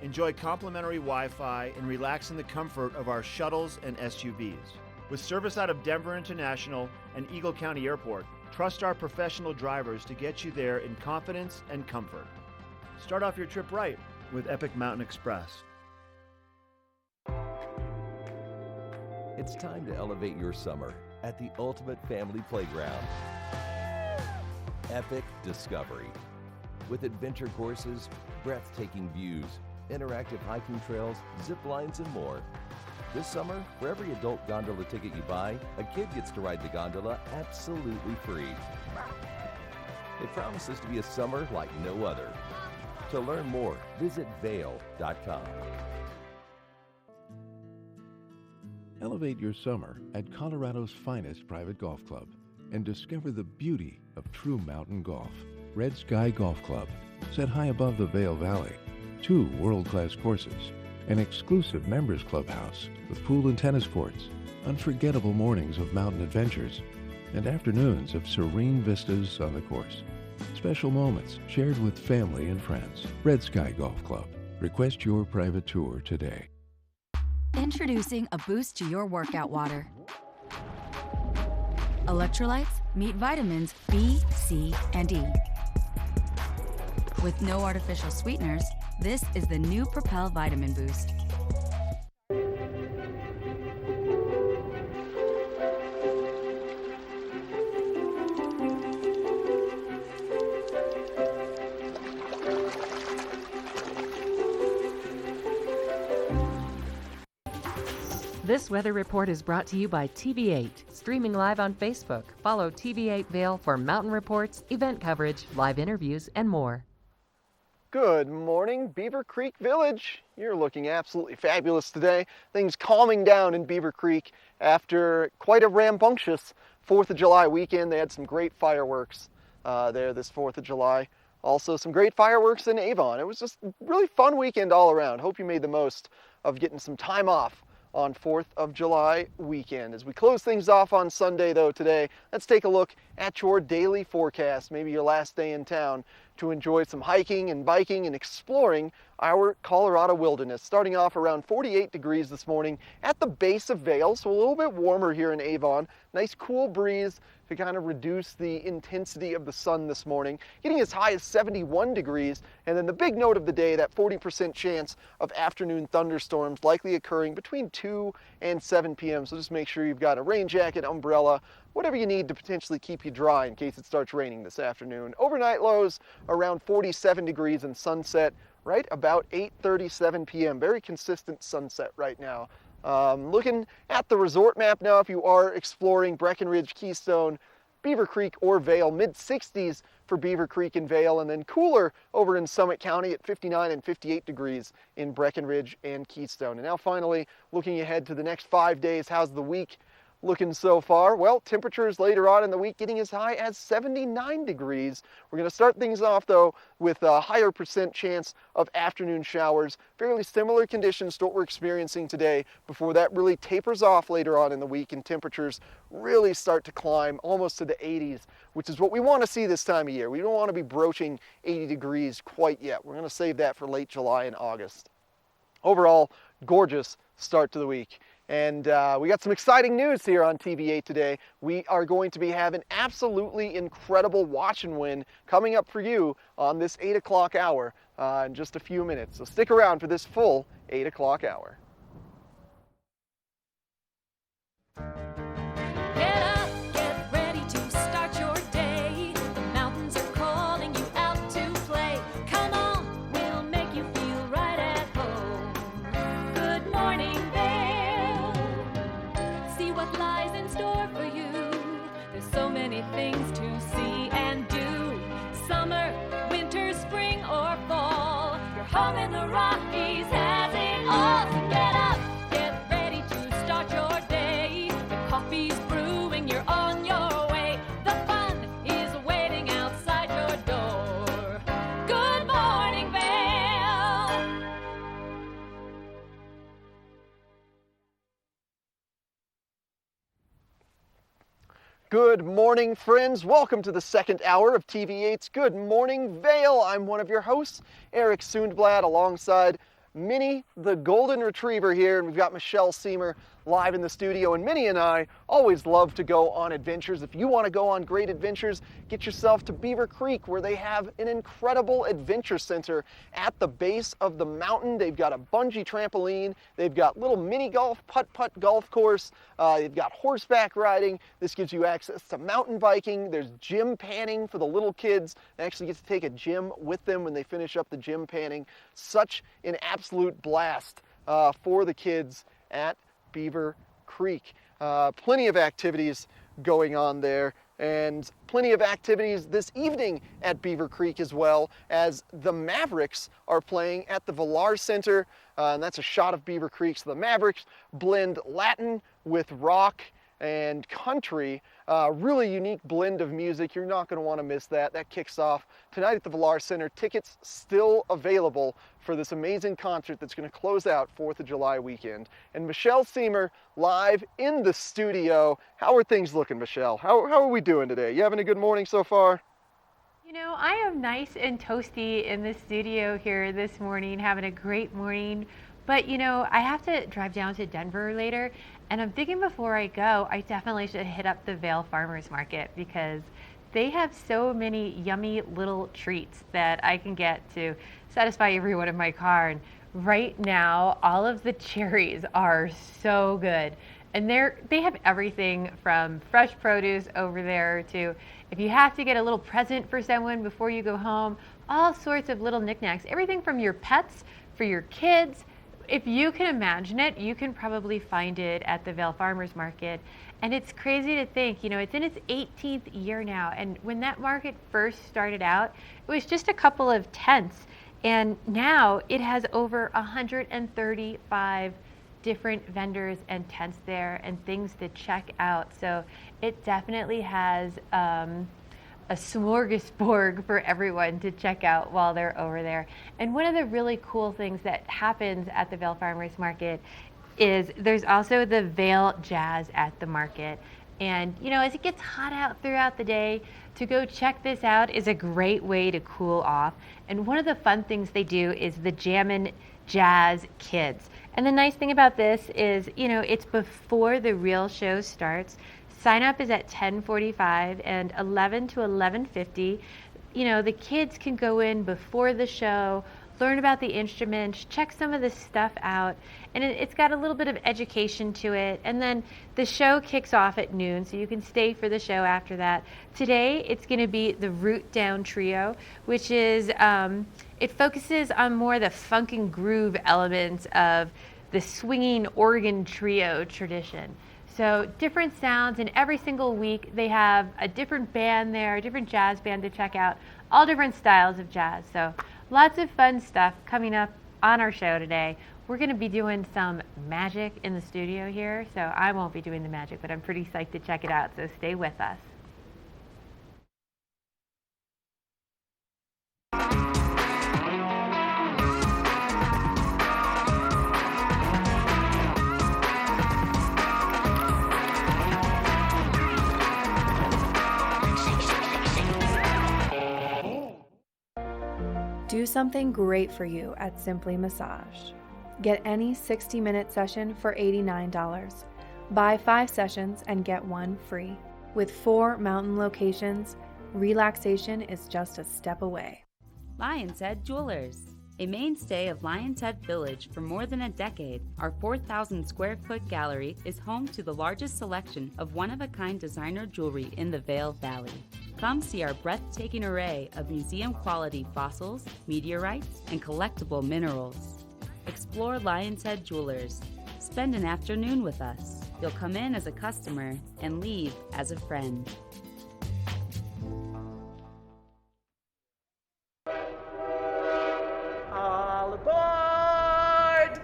Enjoy complimentary Wi-Fi and relax in the comfort of our shuttles and SUVs. With service out of Denver International and Eagle County Airport, trust our professional drivers to get you there in confidence and comfort. Start off your trip right with Epic Mountain Express. It's time to elevate your summer at the ultimate family playground. Epic Discovery. With adventure courses, breathtaking views, interactive hiking trails, zip lines, and more. This summer, for every adult gondola ticket you buy, a kid gets to ride the gondola absolutely free. It promises to be a summer like no other. To learn more, visit Vail.com. Elevate your summer at Colorado's finest private golf club and discover the beauty of true mountain golf. Red Sky Golf Club, set high above the Vail Valley. 2 world-class courses, an exclusive members clubhouse with pool and tennis courts, unforgettable mornings of mountain adventures, and afternoons of serene vistas on the course. Special moments shared with family and friends. Red Sky Golf Club. Request your private tour today. Introducing a boost to your workout water. Electrolytes meet vitamins B, C, and E. With no artificial sweeteners, this is the new Propel Vitamin Boost. This weather report is brought to you by TV8, streaming live on Facebook. Follow TV8 Vail for mountain reports, event coverage, live interviews, and more. Good morning, Beaver Creek Village. You're looking absolutely fabulous today. Things calming down in Beaver Creek after quite a rambunctious 4th of July weekend. They had some great fireworks there this 4th of July. Also some great fireworks in Avon. It was just a really fun weekend all around. Hope you made the most of getting some time off on 4th of July weekend. As we close things off on Sunday though today, let's take a look at your daily forecast, maybe your last day in town, to enjoy some hiking and biking and exploring our Colorado wilderness. Starting off around 48 degrees this morning at the base of Vail, so a little bit warmer here in Avon. Nice cool breeze to kind of reduce the intensity of the sun this morning. Getting as high as 71 degrees, and then the big note of the day, that 40% chance of afternoon thunderstorms likely occurring between 2 and 7 p.m. So just make sure you've got a rain jacket, umbrella, whatever you need to potentially keep you dry in case it starts raining this afternoon. Overnight lows around 47 degrees and sunset right about 8:37 p.m. Very consistent sunset right now. Looking at the resort map now, if you are exploring Breckenridge, Keystone, Beaver Creek, or Vail, mid-60s for Beaver Creek and Vail, and then cooler over in Summit County at 59 and 58 degrees in Breckenridge and Keystone. And now finally, looking ahead to the next 5 days, how's the week looking so far? Well, temperatures later on in the week getting as high as 79 degrees. We're going to start things off though with a higher percent chance of afternoon showers. Fairly similar conditions to what we're experiencing today before that really tapers off later on in the week and temperatures really start to climb almost to the 80s, which is what we want to see this time of year. We don't want to be broaching 80 degrees quite yet. We're going to save that for late July and August. Overall, gorgeous start to the week. And we got some exciting news here on TV8 today. We are going to be having absolutely incredible watch and win coming up for you on this 8 o'clock hour in just a few minutes. So stick around for this full 8 o'clock hour. Get up, get ready to start your day. The mountains are calling you out to play. Come on, we'll make you feel right at home. Good morning, what lies in store for you. There's so many things to see and do. Summer, winter, spring, or fall. Your home in the Rockies has it all. So get up, get ready to start your day. The coffee's brewing, you're on your way. The fun is waiting outside your door. Good morning, Vail. Good morning, friends. Welcome to the second hour of TV8's Good Morning Vail. I'm one of your hosts, Eric Sundblad, alongside Minnie, the Golden Retriever here, and we've got Michelle Seamer live in the studio. And Minnie and I always love to go on adventures. If you want to go on great adventures, get yourself to Beaver Creek, where they have an incredible adventure center at the base of the mountain. They've got a bungee trampoline. They've got little mini golf, putt-putt golf course. They've got horseback riding. This gives you access to mountain biking. There's gym panning for the little kids. They actually get to take a gym with them when they finish up the gym panning. Such an absolute blast for the kids at Beaver Creek. Plenty of activities going on there, and plenty of activities this evening at Beaver Creek as well, as the Mavericks are playing at the Villar Center, and that's a shot of Beaver Creek. So the Mavericks blend Latin with rock and country. Really unique blend of music. You're not going to want to miss that. That kicks off tonight at the Villar Center. Tickets still available for this amazing concert that's going to close out 4th of July weekend. And Michelle Seamer live in the studio. How are things looking, Michelle? How are we doing today? You having a good morning so far? You know, I am nice and toasty in the studio here this morning, having a great morning. But, you know, I have to drive down to Denver later, and I'm thinking before I go, I definitely should hit up the Vail Farmers Market, because they have so many yummy little treats that I can get to satisfy everyone in my car. And right now, all of the cherries are so good. And they have everything from fresh produce over there to, if you have to get a little present for someone before you go home, all sorts of little knickknacks. Everything from your pets, for your kids, If you can imagine it, you can probably find it at the Vail Farmers Market. And it's crazy to think, you know, it's in its 18th year now. And when that market first started out, it was just a couple of tents. And now it has over 135 different vendors and tents there and things to check out. So it definitely has a smorgasbord for everyone to check out while they're over there. And one of the really cool things that happens at the Vail Farmers Market is there's also the Vail Jazz at the market. And you know, as it gets hot out throughout the day, to go check this out is a great way to cool off. And one of the fun things they do is the Jammin' Jazz Kids. And the nice thing about this is, you know, it's before the real show starts. Sign up is at 10:45 and 11 to 11:50. You know, the kids can go in before the show, learn about the instruments, check some of this stuff out, and it's got a little bit of education to it. And then the show kicks off at noon, so you can stay for the show after that. Today, it's going to be the Root Down Trio, which is, it focuses on more the funk and groove elements of the swinging organ trio tradition. So different sounds, and every single week they have a different band there, a different jazz band to check out, all different styles of jazz. So lots of fun stuff coming up on our show today. We're going to be doing some magic in the studio here, so I won't be doing the magic, but I'm pretty psyched to check it out, so stay with us. Do something great for you at Simply Massage. Get any 60-minute session for $89. Buy 5 sessions and get 1 free. With 4 mountain locations, relaxation is just a step away. Lion's Head Jewelers. A mainstay of Lion's Head Village for more than a decade, our 4,000 square foot gallery is home to the largest selection of one-of-a-kind designer jewelry in the Vail Valley. Come see our breathtaking array of museum-quality fossils, meteorites, and collectible minerals. Explore Lion's Head Jewelers. Spend an afternoon with us. You'll come in as a customer and leave as a friend. All aboard!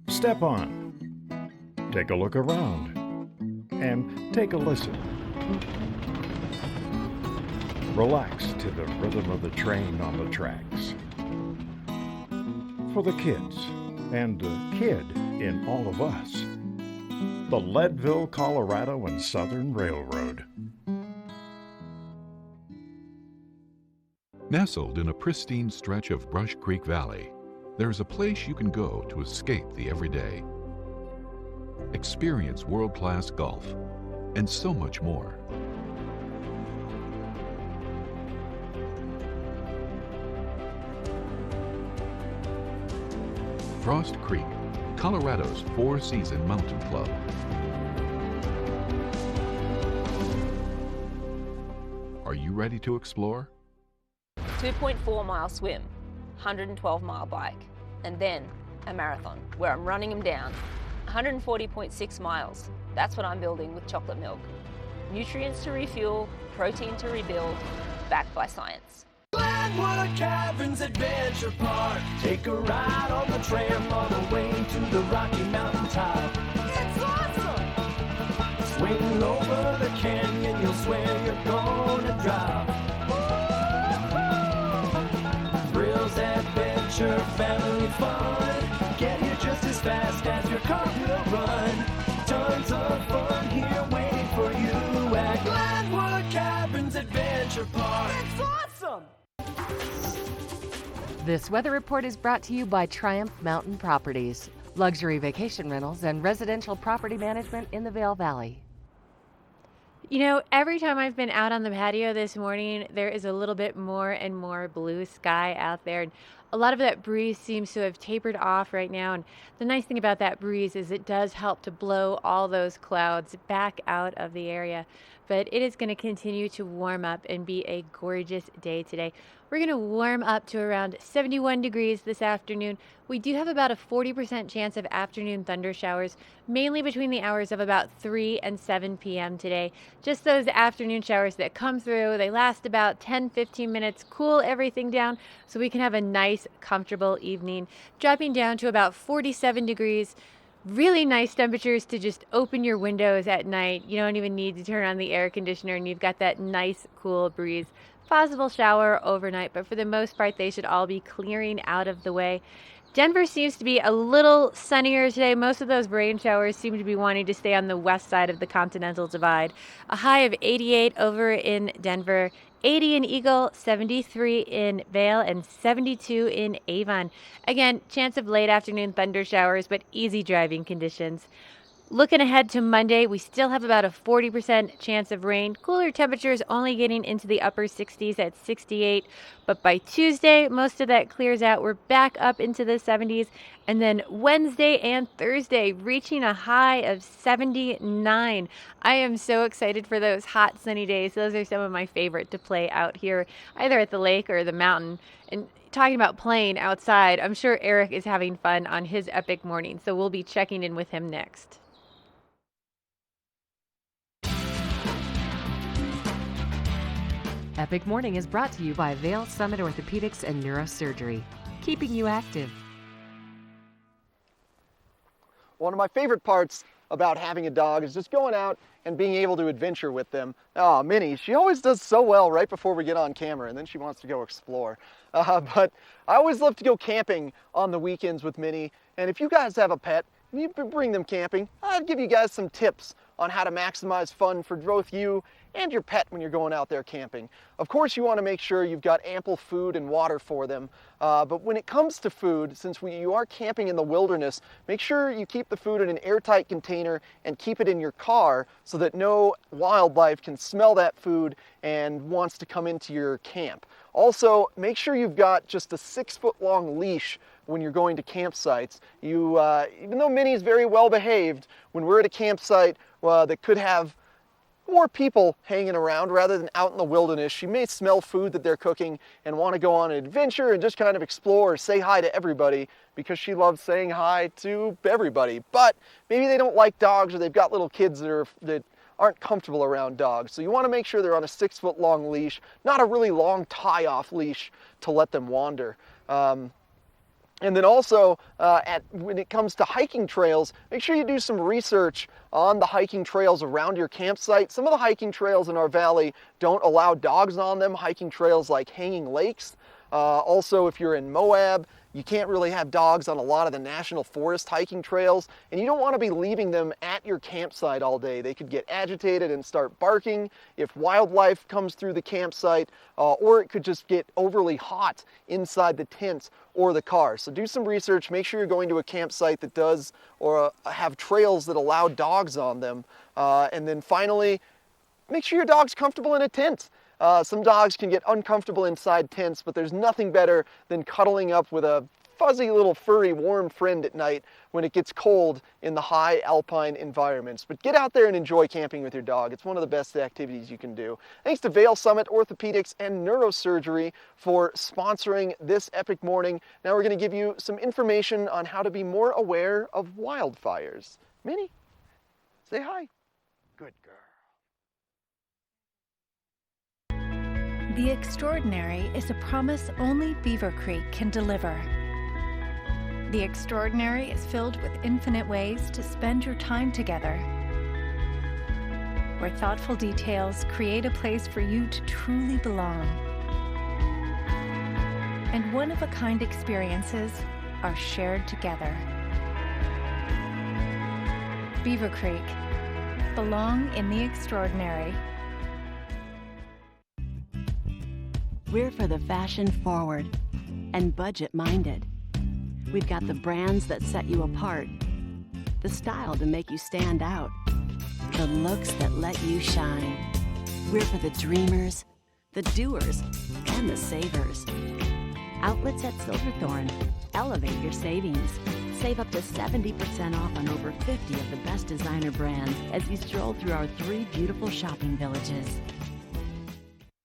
Step on. Take a look around. And take a listen. Relax to the rhythm of the train on the tracks. For the kids, and the kid in all of us, the Leadville, Colorado and Southern Railroad. Nestled in a pristine stretch of Brush Creek Valley, there's a place you can go to escape the everyday. Experience world-class golf and so much more. Frost Creek, Colorado's 4-season mountain club. Are you ready to explore? 2.4-mile swim, 112-mile bike, and then a marathon where I'm running them down. 140.6 miles. That's what I'm building with chocolate milk. Nutrients to refuel, protein to rebuild, backed by science. Glenwood Caverns Adventure Park. Take a ride on the tram all the way to the Rocky Mountain top. It's awesome! Swing over the canyon, you'll swear you're gonna drop. Thrills, adventure, family fun. Get here just as fast as your car will run. Tons of fun here waiting for you at Glenwood Caverns Adventure Park. It's awesome! This weather report is brought to you by Triumph Mountain Properties, luxury vacation rentals and residential property management in the Vail Valley. You know, every time I've been out on the patio this morning, there is a little bit more and more blue sky out there. And a lot of that breeze seems to have tapered off right now. And the nice thing about that breeze is it does help to blow all those clouds back out of the area. but it is going to continue to warm up and be a gorgeous day today. We're going to warm up to around 71 degrees this afternoon. We do have about a 40% chance of afternoon thunder showers, mainly between the hours of about 3 and 7 p.m. today. Just those afternoon showers that come through, they last about 10-15 minutes, cool everything down so we can have a nice, comfortable evening, dropping down to about 47 degrees. Really nice temperatures to just open your windows at night. You don't even need to turn on the air conditioner, and you've got that nice, cool breeze. Possible shower overnight, but for the most part, they should all be clearing out of the way. Denver seems to be a little sunnier today. Most of those rain showers seem to be wanting to stay on the west side of the Continental Divide. A high of 88 over in Denver, 80 in Eagle, 73 in Vail, and 72 in Avon. Again, chance of late afternoon thunder showers, but easy driving conditions. Looking ahead to Monday, we still have about a 40% chance of rain. Cooler temperatures only getting into the upper 60s at 68. But by Tuesday, most of that clears out. We're back up into the 70s. And then Wednesday and Thursday, reaching a high of 79. I am so excited for those hot, sunny days. Those are some of my favorite to play out here, either at the lake or the mountain. And talking about playing outside, I'm sure Eric is having fun on his epic morning. So we'll be checking in with him next. Epic Morning is brought to you by Vail Summit Orthopedics and Neurosurgery, keeping you active. One of my favorite parts about having a dog is just going out and being able to adventure with them. Oh, Minnie, she always does so well right before we get on camera, and then she wants to go explore. But I always love to go camping on the weekends with Minnie, and if you guys have a pet and you bring them camping, I'd give you guys some tips on how to maximize fun for both you and your pet when you're going out there camping. Of course, you want to make sure you've got ample food and water for them, but when it comes to food, since you are camping in the wilderness, make sure you keep the food in an airtight container and keep it in your car so that no wildlife can smell that food and wants to come into your camp. Also, make sure you've got just a 6-foot-long leash when you're going to campsites. Even though Minnie's very well behaved, when we're at a campsite that could have more people hanging around rather than out in the wilderness, she may smell food that they're cooking and want to go on an adventure and just kind of explore or say hi to everybody because she loves saying hi to everybody. But maybe they don't like dogs, or they've got little kids that aren't comfortable around dogs. So you want to make sure they're on a 6-foot-long leash, not a really long tie-off leash to let them wander. And then also, when it comes to hiking trails, make sure you do some research on the hiking trails around your campsite. Some of the hiking trails in our valley don't allow dogs on them, hiking trails like hanging lakes. Also, if you're in Moab, you can't really have dogs on a lot of the national forest hiking trails, and you don't want to be leaving them at your campsite all day. They could get agitated and start barking if wildlife comes through the campsite, or it could just get overly hot inside the tent or the car. So do some research, make sure you're going to a campsite that does or have trails that allow dogs on them. And then finally, make sure your dog's comfortable in a tent. Some dogs can get uncomfortable inside tents, but there's nothing better than cuddling up with a fuzzy little furry warm friend at night when it gets cold in the high alpine environments. But get out there and enjoy camping with your dog. It's one of the best activities you can do. Thanks to Vail Summit Orthopedics and Neurosurgery for sponsoring this epic morning. Now we're going to give you some information on how to be more aware of wildfires. Minnie, say hi. Good girl. The extraordinary is a promise only Beaver Creek can deliver. The extraordinary is filled with infinite ways to spend your time together, where thoughtful details create a place for you to truly belong. And one-of-a-kind experiences are shared together. Beaver Creek. Belong in the extraordinary. We're for the fashion forward and budget minded. We've got the brands that set you apart, the style to make you stand out, the looks that let you shine. We're for the dreamers, the doers, and the savers. Outlets at Silverthorne. Elevate your savings. Save up to 70% off on over 50 of the best designer brands as you stroll through our 3 beautiful shopping villages.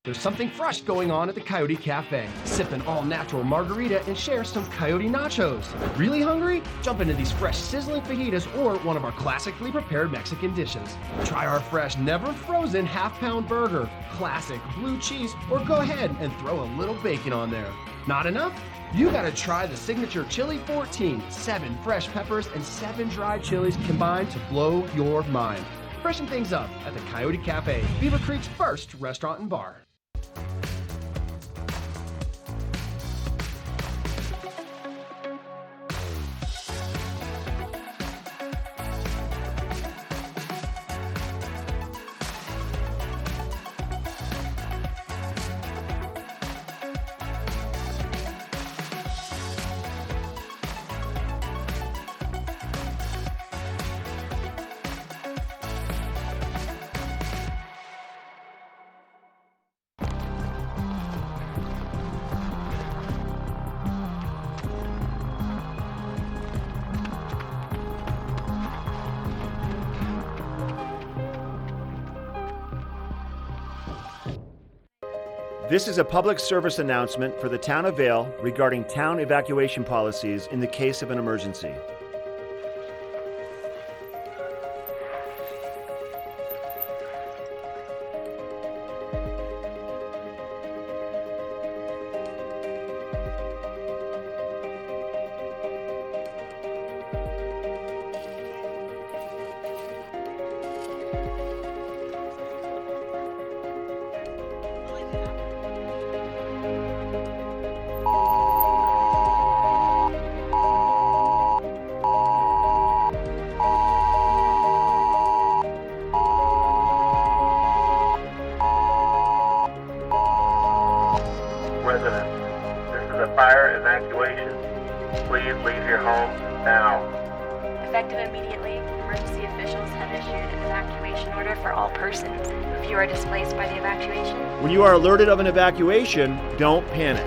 There's something fresh going on at the Coyote Cafe. Sip an all-natural margarita and share some Coyote nachos. Really hungry? Jump into these fresh sizzling fajitas or one of our classically prepared Mexican dishes. Try our fresh, never-frozen half-pound burger, classic blue cheese, or go ahead and throw a little bacon on there. Not enough? You gotta try the signature Chili 14, 7 fresh peppers and 7 dried chilies combined to blow your mind. Freshen things up at the Coyote Cafe, Beaver Creek's first restaurant and bar. This is a public service announcement for the Town of Vail regarding town evacuation policies in the case of an emergency. Residents, this is a fire evacuation. Please leave your homes now. Effective immediately, emergency officials have issued an evacuation order for all persons. If you are displaced by the evacuation, When you are alerted of an evacuation, don't panic.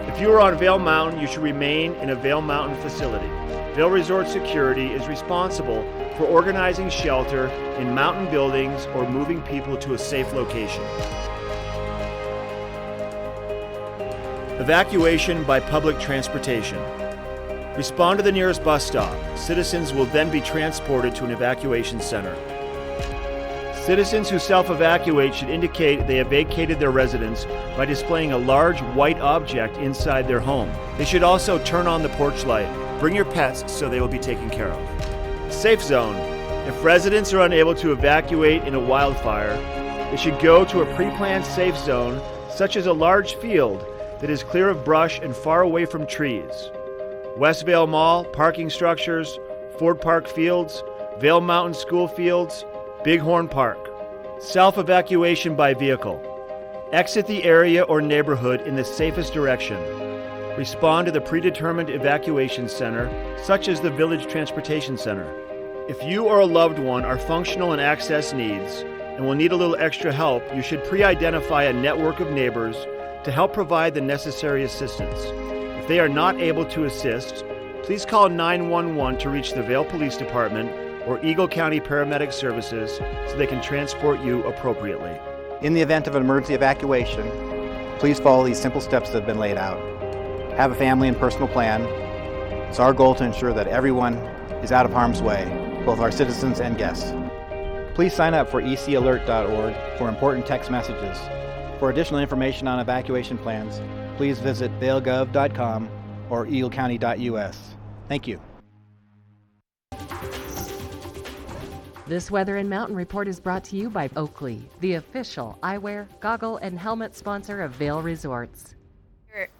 If you are on Vail Mountain, you should remain in a Vail Mountain facility. Vail Resort Security is responsible for organizing shelter in mountain buildings or moving people to a safe location. Evacuation by public transportation. Respond to the nearest bus stop. Citizens will then be transported to an evacuation center. Citizens who self-evacuate should indicate they have vacated their residence by displaying a large white object inside their home. They should also turn on the porch light. Bring your pets so they will be taken care of. Safe zone. If residents are unable to evacuate in a wildfire, they should go to a pre-planned safe zone, such as a large field that is clear of brush and far away from trees. West Vail Mall, parking structures, Ford Park Fields, Vail Mountain School Fields, Bighorn Park. Self-evacuation by vehicle. Exit the area or neighborhood in the safest direction. Respond to the predetermined evacuation center, such as the Village Transportation Center. If you or a loved one are functional and access needs and will need a little extra help, you should pre-identify a network of neighbors to help provide the necessary assistance. If they are not able to assist, please call 911 to reach the Vail Police Department or Eagle County Paramedic Services so they can transport you appropriately. In the event of an emergency evacuation, please follow these simple steps that have been laid out. Have a family and personal plan. It's our goal to ensure that everyone is out of harm's way, both our citizens and guests. Please sign up for ecalert.org for important text messages. For additional information on evacuation plans, please visit vailgov.com or eaglecounty.us. Thank you. This Weather and Mountain Report is brought to you by Oakley, the official eyewear, goggle, and helmet sponsor of Vail Resorts.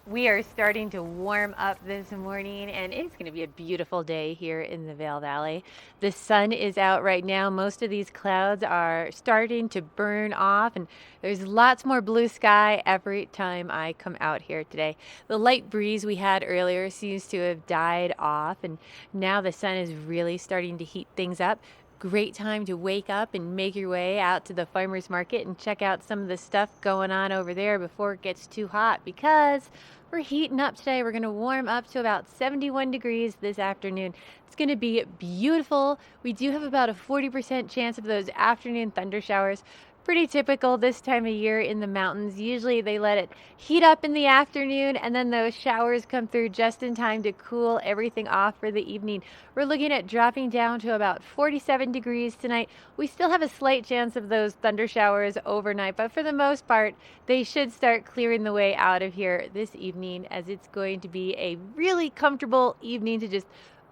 We are starting to warm up this morning, and it's going to be a beautiful day here in the Vail Valley. The sun is out right now. Most of these clouds are starting to burn off, and there's lots more blue sky every time I come out here today. The light breeze we had earlier seems to have died off, and now the sun is really starting to heat things up. great time to wake up and make your way out to the farmer's market and check out some of the stuff going on over there before it gets too hot, because we're heating up today. We're going to warm up to about 71 degrees this afternoon. It's going to be beautiful. We do have about a 40% chance of those afternoon thunder showers. Pretty typical this time of year in the mountains. Usually they let it heat up in the afternoon and then those showers come through just in time to cool everything off for the evening. We're looking at dropping down to about 47 degrees tonight. We still have a slight chance of those thunder showers overnight, but for the most part, they should start clearing the way out of here this evening, as it's going to be a really comfortable evening to just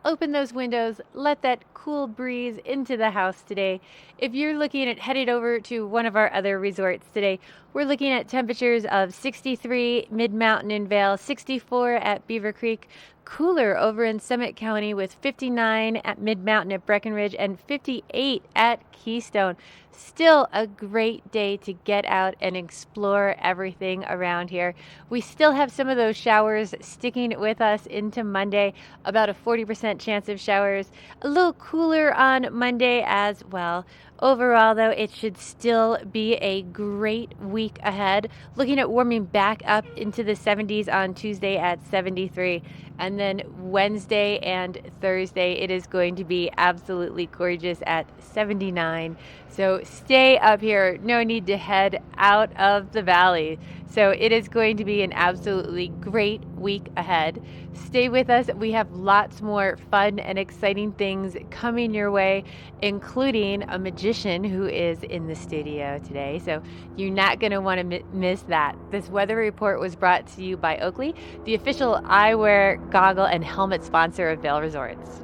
open those windows, let that cool breeze into the house today. If you're looking at headed over to one of our other resorts today, we're looking at temperatures of 63 mid-mountain in Vail, 64 at Beaver Creek, cooler over in Summit County with 59 at mid-mountain at Breckenridge and 58 at Keystone. Still a great day to get out and explore everything around here. We still have some of those showers sticking with us into Monday, about a 40% chance of showers. A little cooler on Monday as well. Overall, though, it should still be a great week ahead. Looking at warming back up into the 70s on Tuesday at 73. And then Wednesday and Thursday, it is going to be absolutely gorgeous at 79. So stay up here. No need to head out of the valley. So it is going to be an absolutely great week ahead. Stay with us. We have lots more fun and exciting things coming your way, including a magician who is in the studio today. So you're not going to want to miss that. This weather report was brought to you by Oakley, the official eyewear, goggle, and helmet sponsor of Vail Resorts.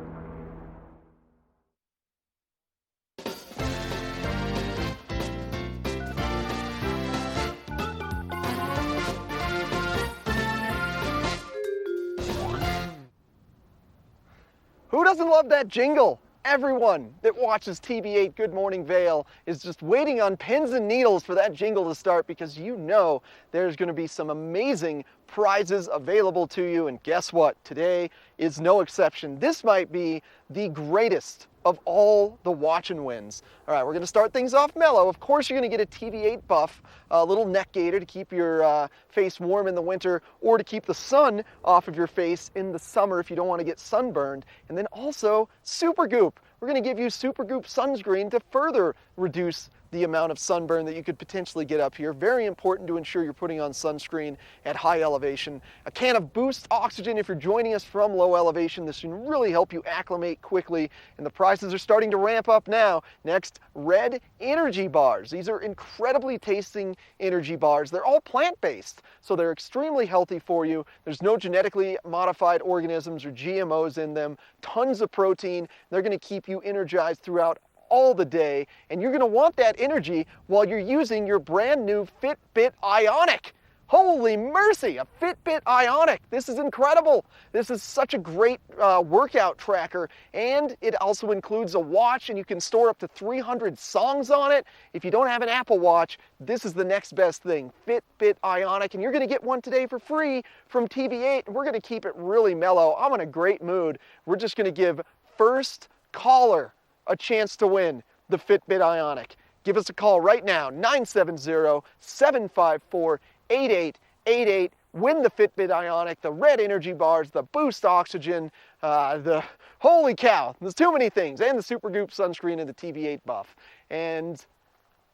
Who doesn't love that jingle? Everyone that watches TV8 Good Morning Vail is just waiting on pins and needles for that jingle to start, because you know there's going to be some amazing prizes available to you. And guess what? Today is no exception. This might be the greatest of all the watch and wins. All right, we're going to start things off mellow. Of course, you're going to get a TV8 buff, a little neck gaiter to keep your face warm in the winter, or to keep the sun off of your face in the summer if you don't want to get sunburned. And then also Super Goop. We're going to give you Super Goop sunscreen to further reduce the amount of sunburn that you could potentially get up here. Very important to ensure you're putting on sunscreen at high elevation. A can of Boost Oxygen if you're joining us from low elevation. This can really help you acclimate quickly, and the prices are starting to ramp up now. Next, Red Energy Bars. These are incredibly tasting energy bars. They're all plant-based, so they're extremely healthy for you. There's no genetically modified organisms or GMOs in them. Tons of protein. They're going to keep you energized throughout all the day, and you're going to want that energy while you're using your brand new Fitbit Ionic. Holy mercy, a Fitbit Ionic. This is incredible. This is such a great workout tracker, and it also includes a watch, and you can store up to 300 songs on it. If you don't have an Apple Watch, this is the next best thing, Fitbit Ionic, and you're going to get one today for free from TV8, and we're going to keep it really mellow. I'm in a great mood. We're just going to give first caller a chance to win the Fitbit Ionic. Give us a call right now, 970-754-8888. Win the Fitbit Ionic, the Red Energy Bars, the Boost Oxygen, the holy cow, there's too many things, and the Super Goop sunscreen and the TV8 buff. And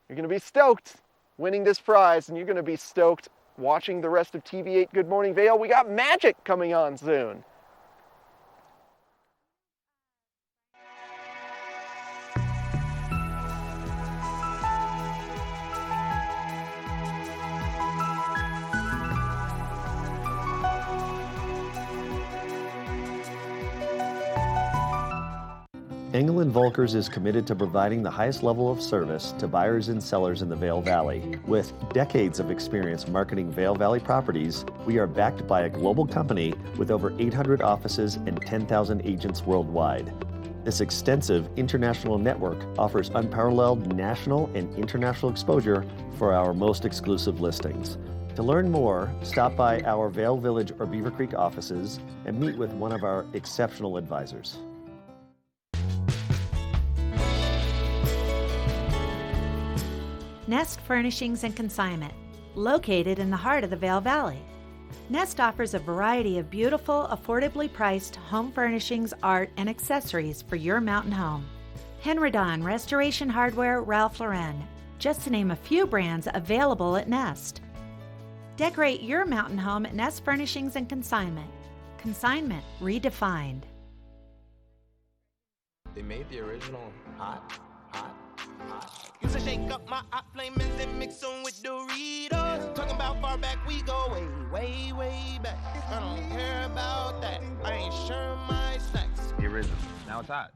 you're going to be stoked winning this prize, and you're going to be stoked watching the rest of TV8 Good Morning Vail. We got Magic coming on soon. Engel & Volkers is committed to providing the highest level of service to buyers and sellers in the Vail Valley. With decades of experience marketing Vail Valley properties, we are backed by a global company with over 800 offices and 10,000 agents worldwide. This extensive international network offers unparalleled national and international exposure for our most exclusive listings. To learn more, stop by our Vail Village or Beaver Creek offices and meet with one of our exceptional advisors. Nest Furnishings and Consignment, located in the heart of the Vail Valley. Nest offers a variety of beautiful, affordably priced home furnishings, art, and accessories for your mountain home. Henredon, Restoration Hardware, Ralph Lauren, just to name a few brands available at Nest. Decorate your mountain home at Nest Furnishings and Consignment. Consignment redefined. They made the original hot. Used to shake up my hot flamings and mix them with Doritos. Talking about far back, we go way back. I don't care about that. I ain't sure my snacks. The original. Now it's hot.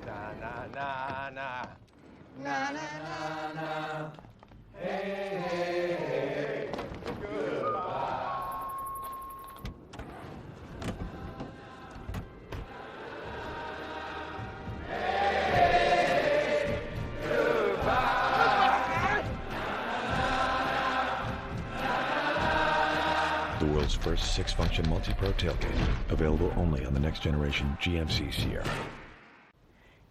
Na na na na. Na na na na. Hey, hey, hey. Goodbye. The world's first 6-function multi-pro tailgate, available only on the next generation GMC Sierra.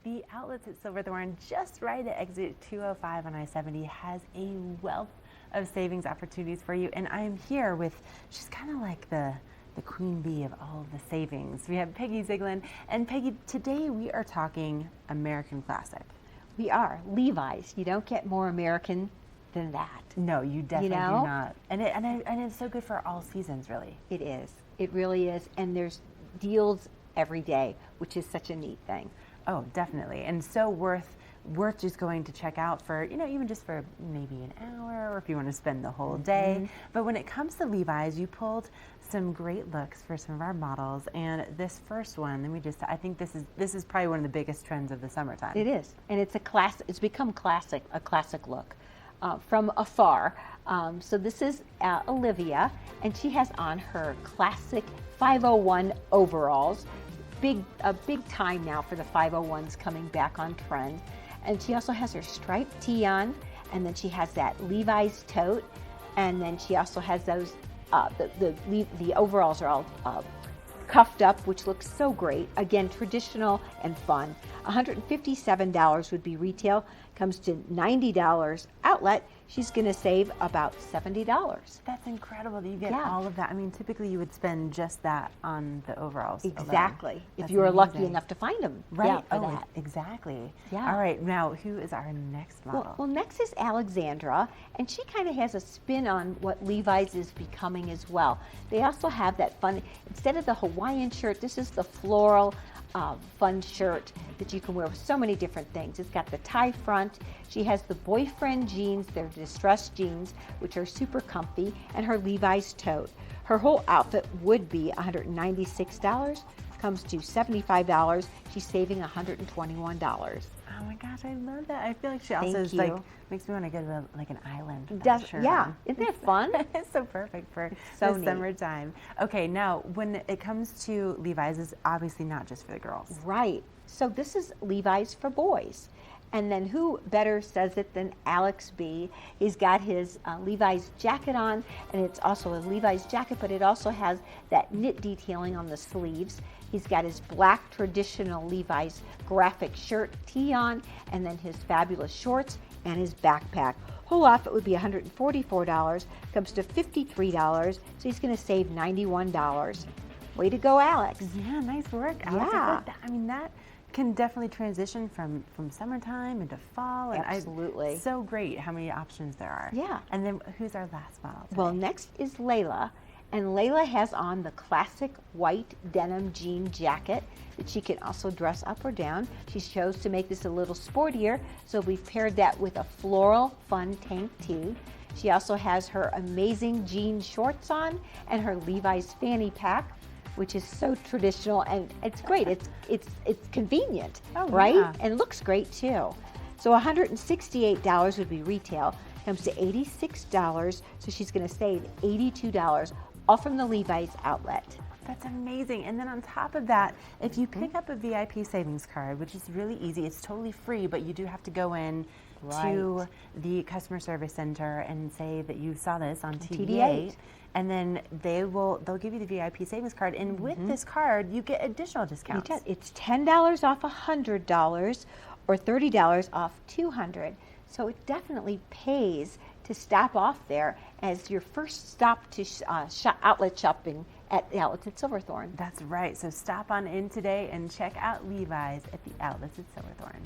The outlets at Silverthorne, just right at exit 205 on I-70, has a wealth of savings opportunities for you. And I am here with, she's kind of like the queen bee of all of the savings. We have Peggy Ziegler. And Peggy, today we are talking American Classic. We are. Levi's. You don't get more American than that. No, you definitely do not. And it's so good for all seasons, really. It is. It really is. And there's deals every day, which is such a neat thing. Oh, definitely. And so worth just going to check out for, even just for maybe an hour, or if you want to spend the whole day. But when it comes to Levi's, you pulled some great looks for some of our models. And this first one, I think this is probably one of the biggest trends of the summertime. It is. And it's it's become classic, a classic look. From afar. So this is Olivia, and she has on her classic 501 overalls. A big time now for the 501s coming back on trend. And she also has her striped tee on, and then she has that Levi's tote, and then she also has those, the overalls are all cuffed up, which looks so great. Again, traditional and fun. $157 would be retail, comes to $90 outlet. She's going to save about $70. That's incredible that you get all of that. I mean, typically you would spend just that on the overalls. Exactly. If you were lucky enough to find them. Right. Yeah, for that. Exactly. Yeah. All right. Now, who is our next model? Well, next is Alexandra, and she kind of has a spin on what Levi's is becoming as well. They also have that fun, instead of the Hawaiian shirt, this is the floral fun shirt that you can wear with so many different things. It's got the tie front. She has the boyfriend jeans, they're distressed jeans, which are super comfy, and her Levi's tote. Her whole outfit would be $196, comes to $75. She's saving $121. Oh my gosh, I love that. I feel like she also makes me want to go to an island. Yeah, isn't that fun? It's so perfect for so the summertime. Okay, now when it comes to Levi's, it's obviously not just for the girls. Right. So this is Levi's for boys. And then who better says it than Alex B? He's got his Levi's jacket on, and it's also a Levi's jacket, but it also has that knit detailing on the sleeves. He's got his black traditional Levi's graphic shirt tee on, and then his fabulous shorts and his backpack. Whole outfit would be $144, comes to $53, so he's going to save $91. Way to go, Alex. Yeah, nice work, Alex. Yeah. I mean, that can definitely transition from summertime into fall. And absolutely. So great how many options there are. Yeah. And then who's our last model today? Well, next is Layla. And Layla has on the classic white denim jean jacket that she can also dress up or down. She chose to make this a little sportier, so we've paired that with a floral fun tank tee. She also has her amazing jean shorts on and her Levi's fanny pack, which is so traditional, and it's great. It's convenient, right? Yeah. And looks great too. So $168 would be retail, comes to $86, so she's going to save $82, all from the Levi's outlet. That's amazing. And then on top of that, if you pick up a VIP savings card, which is really easy, it's totally free, but you do have to go in to the customer service center and say that you saw this on TV8. And then they'll give you the VIP savings card, and with this card, you get additional discounts. It's $10 off $100 or $30 off $200. So it definitely pays to stop off there as your first stop to outlet shopping at the outlets at Silverthorne. That's right. So stop on in today and check out Levi's at the outlets at Silverthorne.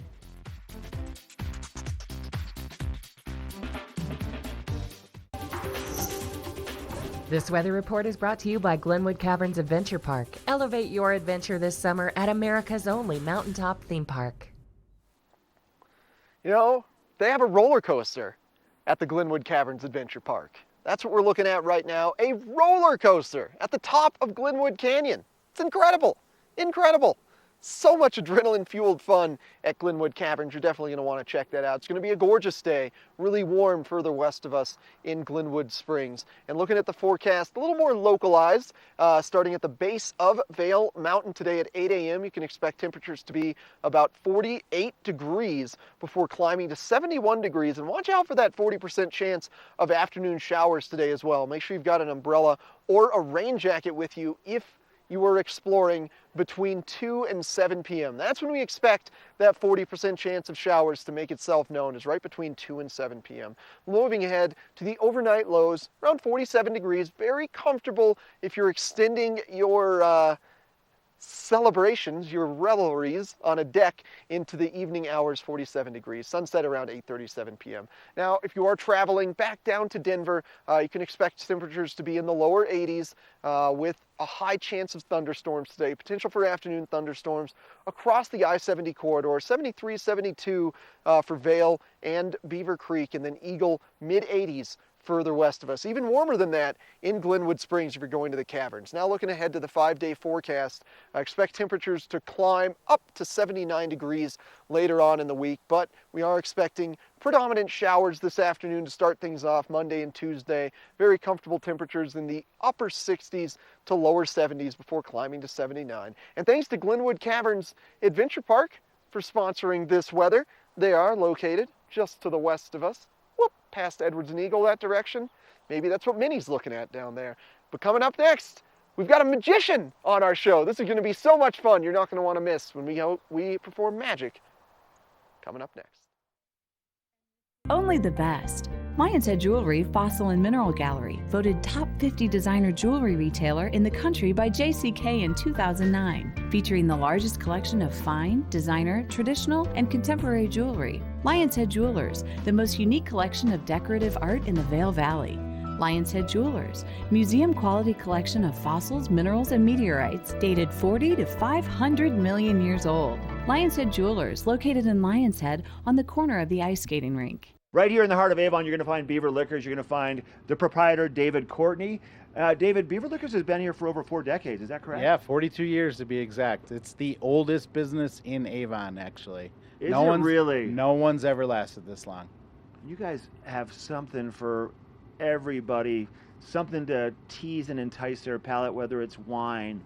This weather report is brought to you by Glenwood Caverns Adventure Park. Elevate your adventure this summer at America's only mountaintop theme park. You know, they have a roller coaster at the Glenwood Caverns Adventure Park. That's what we're looking at right now, a roller coaster at the top of Glenwood Canyon. It's incredible, incredible. So much adrenaline-fueled fun at Glenwood Caverns. You're definitely going to want to check that out. It's going to be a gorgeous day, really warm further west of us in Glenwood Springs. And looking at the forecast, a little more localized, starting at the base of Vail Mountain today at 8 a.m. You can expect temperatures to be about 48 degrees before climbing to 71 degrees. And watch out for that 40% chance of afternoon showers today as well. Make sure you've got an umbrella or a rain jacket with you if you are exploring between 2 and 7 p.m. That's when we expect that 40% chance of showers to make itself known, is right between 2 and 7 p.m. Moving ahead to the overnight lows, around 47 degrees, very comfortable if you're extending your celebrations, your revelries on a deck into the evening hours, 47 degrees. Sunset around 8:37 p.m. Now, if you are traveling back down to Denver, you can expect temperatures to be in the lower 80s with a high chance of thunderstorms today. Potential for afternoon thunderstorms across the I-70 corridor. 73, 72 for Vail and Beaver Creek, and then Eagle, mid-80s further west of us. Even warmer than that in Glenwood Springs if you're going to the caverns. Now looking ahead to the 5-day forecast, I expect temperatures to climb up to 79 degrees later on in the week, but we are expecting predominant showers this afternoon to start things off Monday and Tuesday. Very comfortable temperatures in the upper 60s to lower 70s before climbing to 79. And thanks to Glenwood Caverns Adventure Park for sponsoring this weather. They are located just to the west of us. Past Edwards and Eagle that direction. Maybe that's what Minnie's looking at down there. But coming up next, we've got a magician on our show. This is going to be so much fun. You're not going to want to miss when we perform magic. Coming up next. Only the best. Lion's Head Jewelry Fossil and Mineral Gallery, voted top 50 designer jewelry retailer in the country by JCK in 2009, featuring the largest collection of fine, designer, traditional, and contemporary jewelry. Lion's Head Jewelers, the most unique collection of decorative art in the Vail Valley. Lion's Head Jewelers, museum-quality collection of fossils, minerals, and meteorites dated 40 to 500 million years old. Lion's Head Jewelers, located in Lion's Head on the corner of the ice skating rink. Right here in the heart of Avon, you're going to find Beaver Liquors. You're going to find the proprietor, David Courtney. David, Beaver Liquors has been here for over 4 decades. Is that correct? Yeah, 42 years to be exact. It's the oldest business in Avon, actually. Is it really? No one's ever lasted this long. You guys have something for everybody, something to tease and entice their palate, whether it's wine,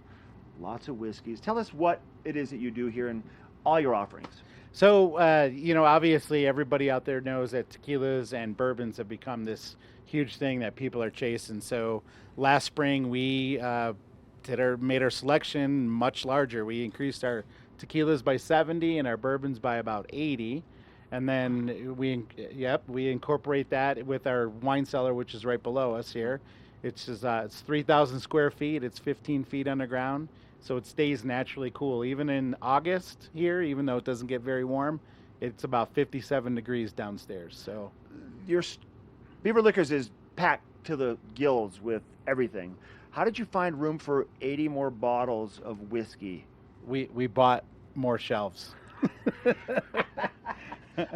lots of whiskeys. Tell us what it is that you do here and all your offerings. So, obviously everybody out there knows that tequilas and bourbons have become this huge thing that people are chasing. So last spring we made our selection much larger. We increased our tequilas by 70 and our bourbons by about 80. And then we incorporate that with our wine cellar, which is right below us here. It's 3,000 square feet. It's 15 feet underground. So it stays naturally cool. Even in August here, even though it doesn't get very warm, it's about 57 degrees downstairs. So Your Beaver Liquors is packed to the gills with everything. How did you find room for 80 more bottles of whiskey? We bought more shelves.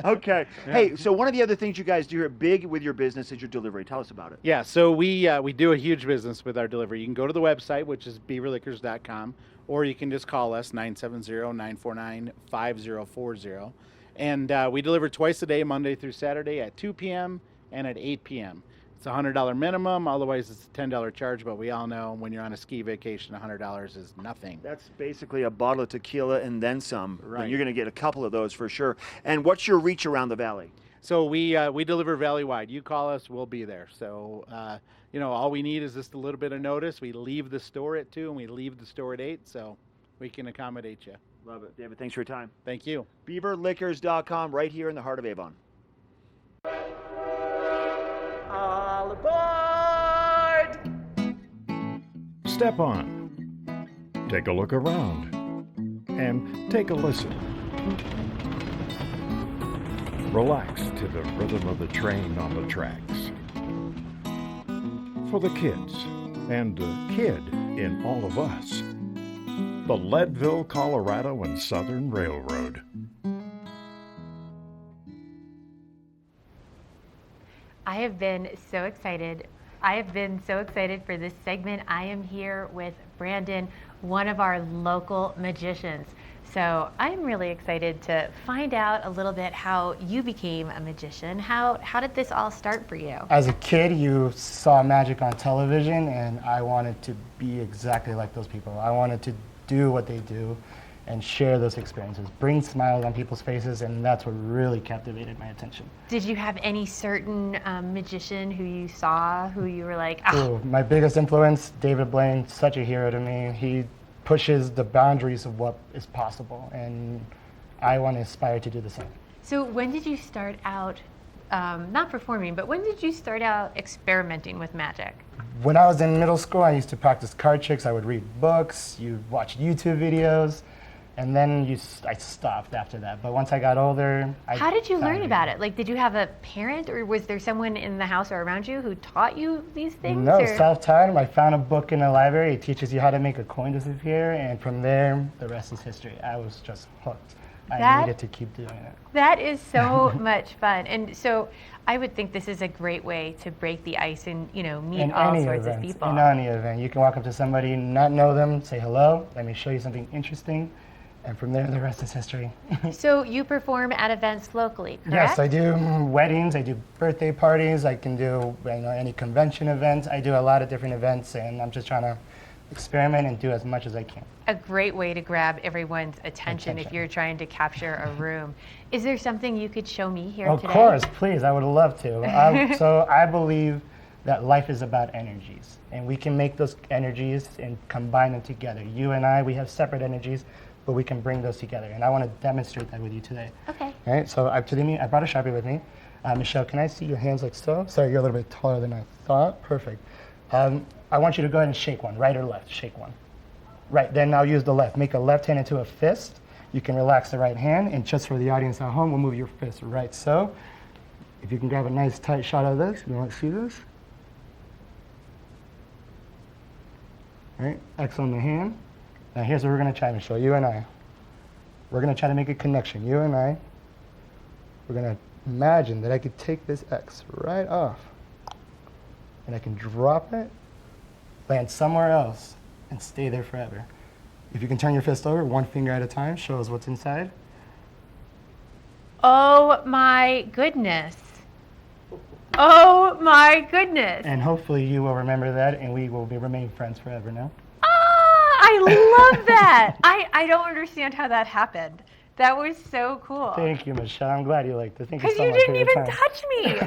Okay. Hey, so one of the other things you guys do here big with your business is your delivery. Tell us about it. Yeah, so we do a huge business with our delivery. You can go to the website, which is beaverliquors.com, or you can just call us, 970-949-5040. And we deliver twice a day, Monday through Saturday at 2 p.m. and at 8 p.m. It's a $100 minimum, otherwise it's a $10 charge, but we all know when you're on a ski vacation, $100 is nothing. That's basically a bottle of tequila and then some. Right. You're going to get a couple of those for sure. And what's your reach around the valley? So we deliver valley-wide. You call us, we'll be there. So, all we need is just a little bit of notice. We leave the store at 2 and we leave the store at 8, so we can accommodate you. Love it. David, thanks for your time. Thank you. BeaverLiquors.com, right here in the heart of Avon. all aboard! Step on. Take a look around. And take a listen. Relax to the rhythm of the train on the tracks. For the kids, and the kid in all of us. The Leadville, Colorado and Southern Railroad. I have been so excited. I have been so excited for this segment. I am here with Brandon, one of our local magicians. So I'm really excited to find out a little bit how you became a magician. How did this all start for you? As a kid, you saw magic on television, and I wanted to be exactly like those people. I wanted to do what they do and share those experiences, bring smiles on people's faces, and that's what really captivated my attention. Did you have any certain magician who you saw, who you were like, Ooh, my biggest influence, David Blaine, such a hero to me. He pushes the boundaries of what is possible, and I want to aspire to do the same. So when did you start out, not performing, but when did you start out experimenting with magic? When I was in middle school, I used to practice card tricks. I would read books, you'd watch YouTube videos, and then I stopped after that. But once I got older, How did you learn about it? Like, did you have a parent, or was there someone in the house or around you who taught you these things? No, or? self-taught. I found a book in the library. It teaches you how to make a coin disappear, and from there, the rest is history. I was just hooked. I needed to keep doing it. That is so much fun. And so I would think this is a great way to break the ice and, meet In all any sorts event, of people. in any event, you can walk up to somebody, not know them, say hello, let me show you something interesting, and from there, the rest is history. So you perform at events locally, correct? Yes, I do weddings, I do birthday parties, I can do any convention events. I do a lot of different events, and I'm just trying to experiment and do as much as I can. A great way to grab everyone's attention if you're trying to capture a room. Is there something you could show me here today? Of course, please, I would love to. So I believe that life is about energies, and we can make those energies and combine them together. You and I, we have separate energies, but we can bring those together, and I want to demonstrate that with you today. Okay. All right, so I brought a Sharpie with me. Michelle, can I see your hands like so? Sorry, you're a little bit taller than I thought. Perfect. I want you to go ahead and shake one, right or left, shake one. Right, then I'll use the left. Make a left hand into a fist. You can relax the right hand, and just for the audience at home, we'll move your fist right so. If you can grab a nice tight shot of this, you want to see this? All right, X on the hand. Now here's what we're going to try, Michelle, you and I. We're going to try to make a connection, you and I. We're going to imagine that I could take this X right off, and I can drop it, land somewhere else, and stay there forever. If you can turn your fist over, one finger at a time, show us what's inside. Oh my goodness. Oh my goodness. And hopefully you will remember that, and we will remain friends forever now. I love that. I don't understand how that happened. That was so cool. Thank you, Michelle. I'm glad you liked it. Thank you so Because much. you didn't even touch me.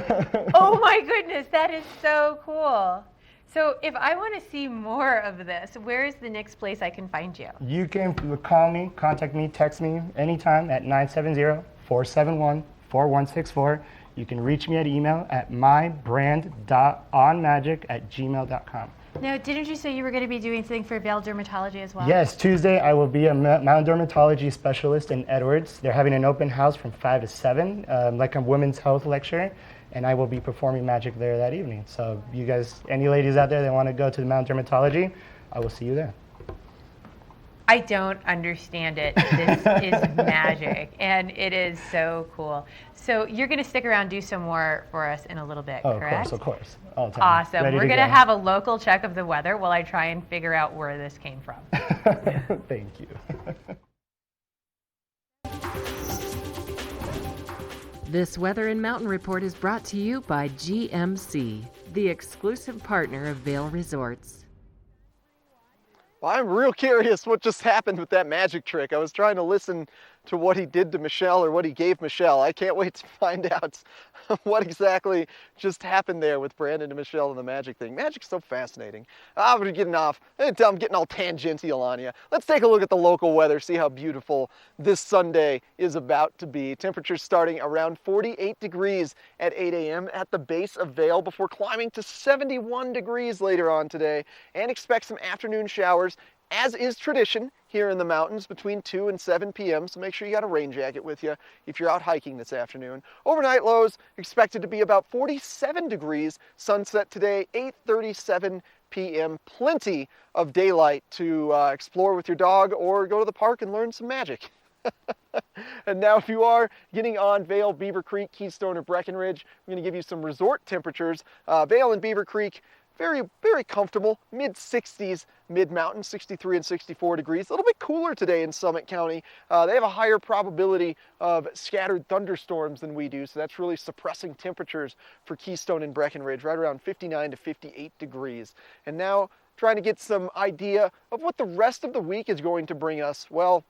Oh my goodness, that is so cool. So if I want to see more of this, where is the next place I can find you? You can call me, contact me, text me anytime at 970-471-4164. You can reach me at email at mybrand.onmagic@gmail.com. Now, didn't you say you were going to be doing something for Vail Dermatology as well? Yes, Tuesday I will be a mountain dermatology specialist in Edwards. They're having an open house from 5 to 7, like a women's health lecture, and I will be performing magic there that evening. So you guys, any ladies out there that want to go to the mountain dermatology, I will see you there. I don't understand it. This is magic, and it is so cool. So you're going to stick around, do some more for us in a little bit, correct? Of course. All the time. Awesome. Ready We're to going to go. have a local check of the weather while I try and figure out where this came from. Thank you. This Weather and Mountain Report is brought to you by GMC, the exclusive partner of Vail Resorts. Well, I'm real curious what just happened with that magic trick. I was trying to listen to what he did to Michelle or what he gave Michelle. I can't wait to find out what exactly just happened there with Brandon and Michelle and the magic thing. Magic's so fascinating. We're getting off. I'm getting all tangential on you. Let's take a look at the local weather, see how beautiful this Sunday is about to be. Temperatures starting around 48 degrees at 8 a.m. at the base of Vail before climbing to 71 degrees later on today, and expect some afternoon showers, as is tradition here in the mountains, between 2 and 7 p.m. So make sure you got a rain jacket with you if you're out hiking this afternoon. Overnight lows expected to be about 47 degrees. Sunset today, 8:37 p.m. Plenty of daylight to explore with your dog or go to the park and learn some magic. And now if you are getting on Vail, Beaver Creek, Keystone, or Breckenridge, I'm going to give you some resort temperatures. Vail and Beaver Creek, very, very comfortable, mid-60s, mid-mountain, 63 and 64 degrees. A little bit cooler today in Summit County. They have a higher probability of scattered thunderstorms than we do, so that's really suppressing temperatures for Keystone and Breckenridge, right around 59 to 58 degrees. And now, trying to get some idea of what the rest of the week is going to bring us. Well,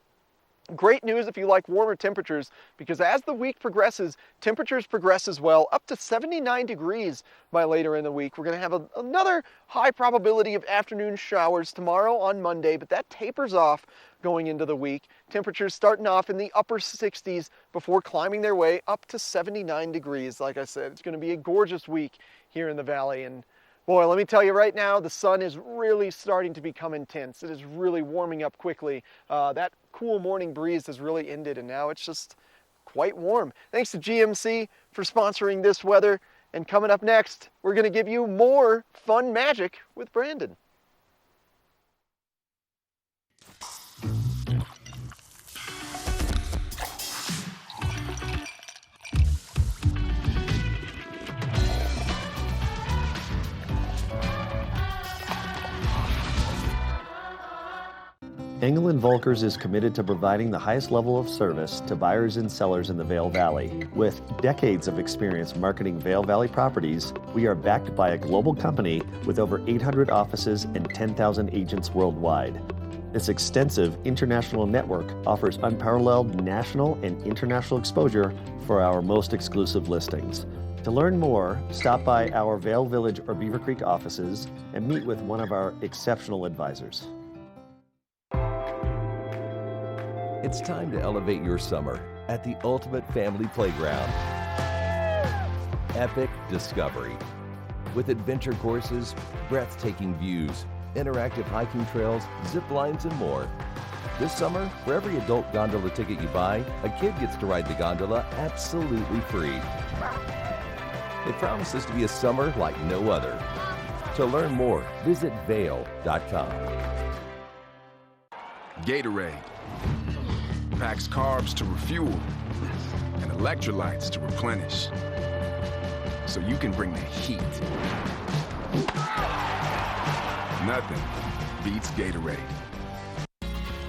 great news if you like warmer temperatures, because as the week progresses, temperatures progress as well, up to 79 degrees by later in the week. We're going to have another high probability of afternoon showers tomorrow on Monday, but that tapers off going into the week. Temperatures starting off in the upper 60s before climbing their way up to 79 degrees. Like I said, it's going to be a gorgeous week here in the valley. And boy, let me tell you right now, the sun is really starting to become intense. It is really warming up quickly. That cool morning breeze has really ended, and now it's just quite warm. Thanks to GMC for sponsoring this weather. And coming up next, we're going to give you more fun magic with Brandon. Engel & Volkers is committed to providing the highest level of service to buyers and sellers in the Vail Valley. With decades of experience marketing Vail Valley properties, we are backed by a global company with over 800 offices and 10,000 agents worldwide. This extensive international network offers unparalleled national and international exposure for our most exclusive listings. To learn more, stop by our Vail Village or Beaver Creek offices and meet with one of our exceptional advisors. It's time to elevate your summer at the ultimate family playground, Epic Discovery. With adventure courses, breathtaking views, interactive hiking trails, zip lines, and more. This summer, for every adult gondola ticket you buy, a kid gets to ride the gondola absolutely free. It promises to be a summer like no other. To learn more, visit Vail.com. Gatorade packs carbs to refuel and electrolytes to replenish, so you can bring the heat. Nothing beats Gatorade.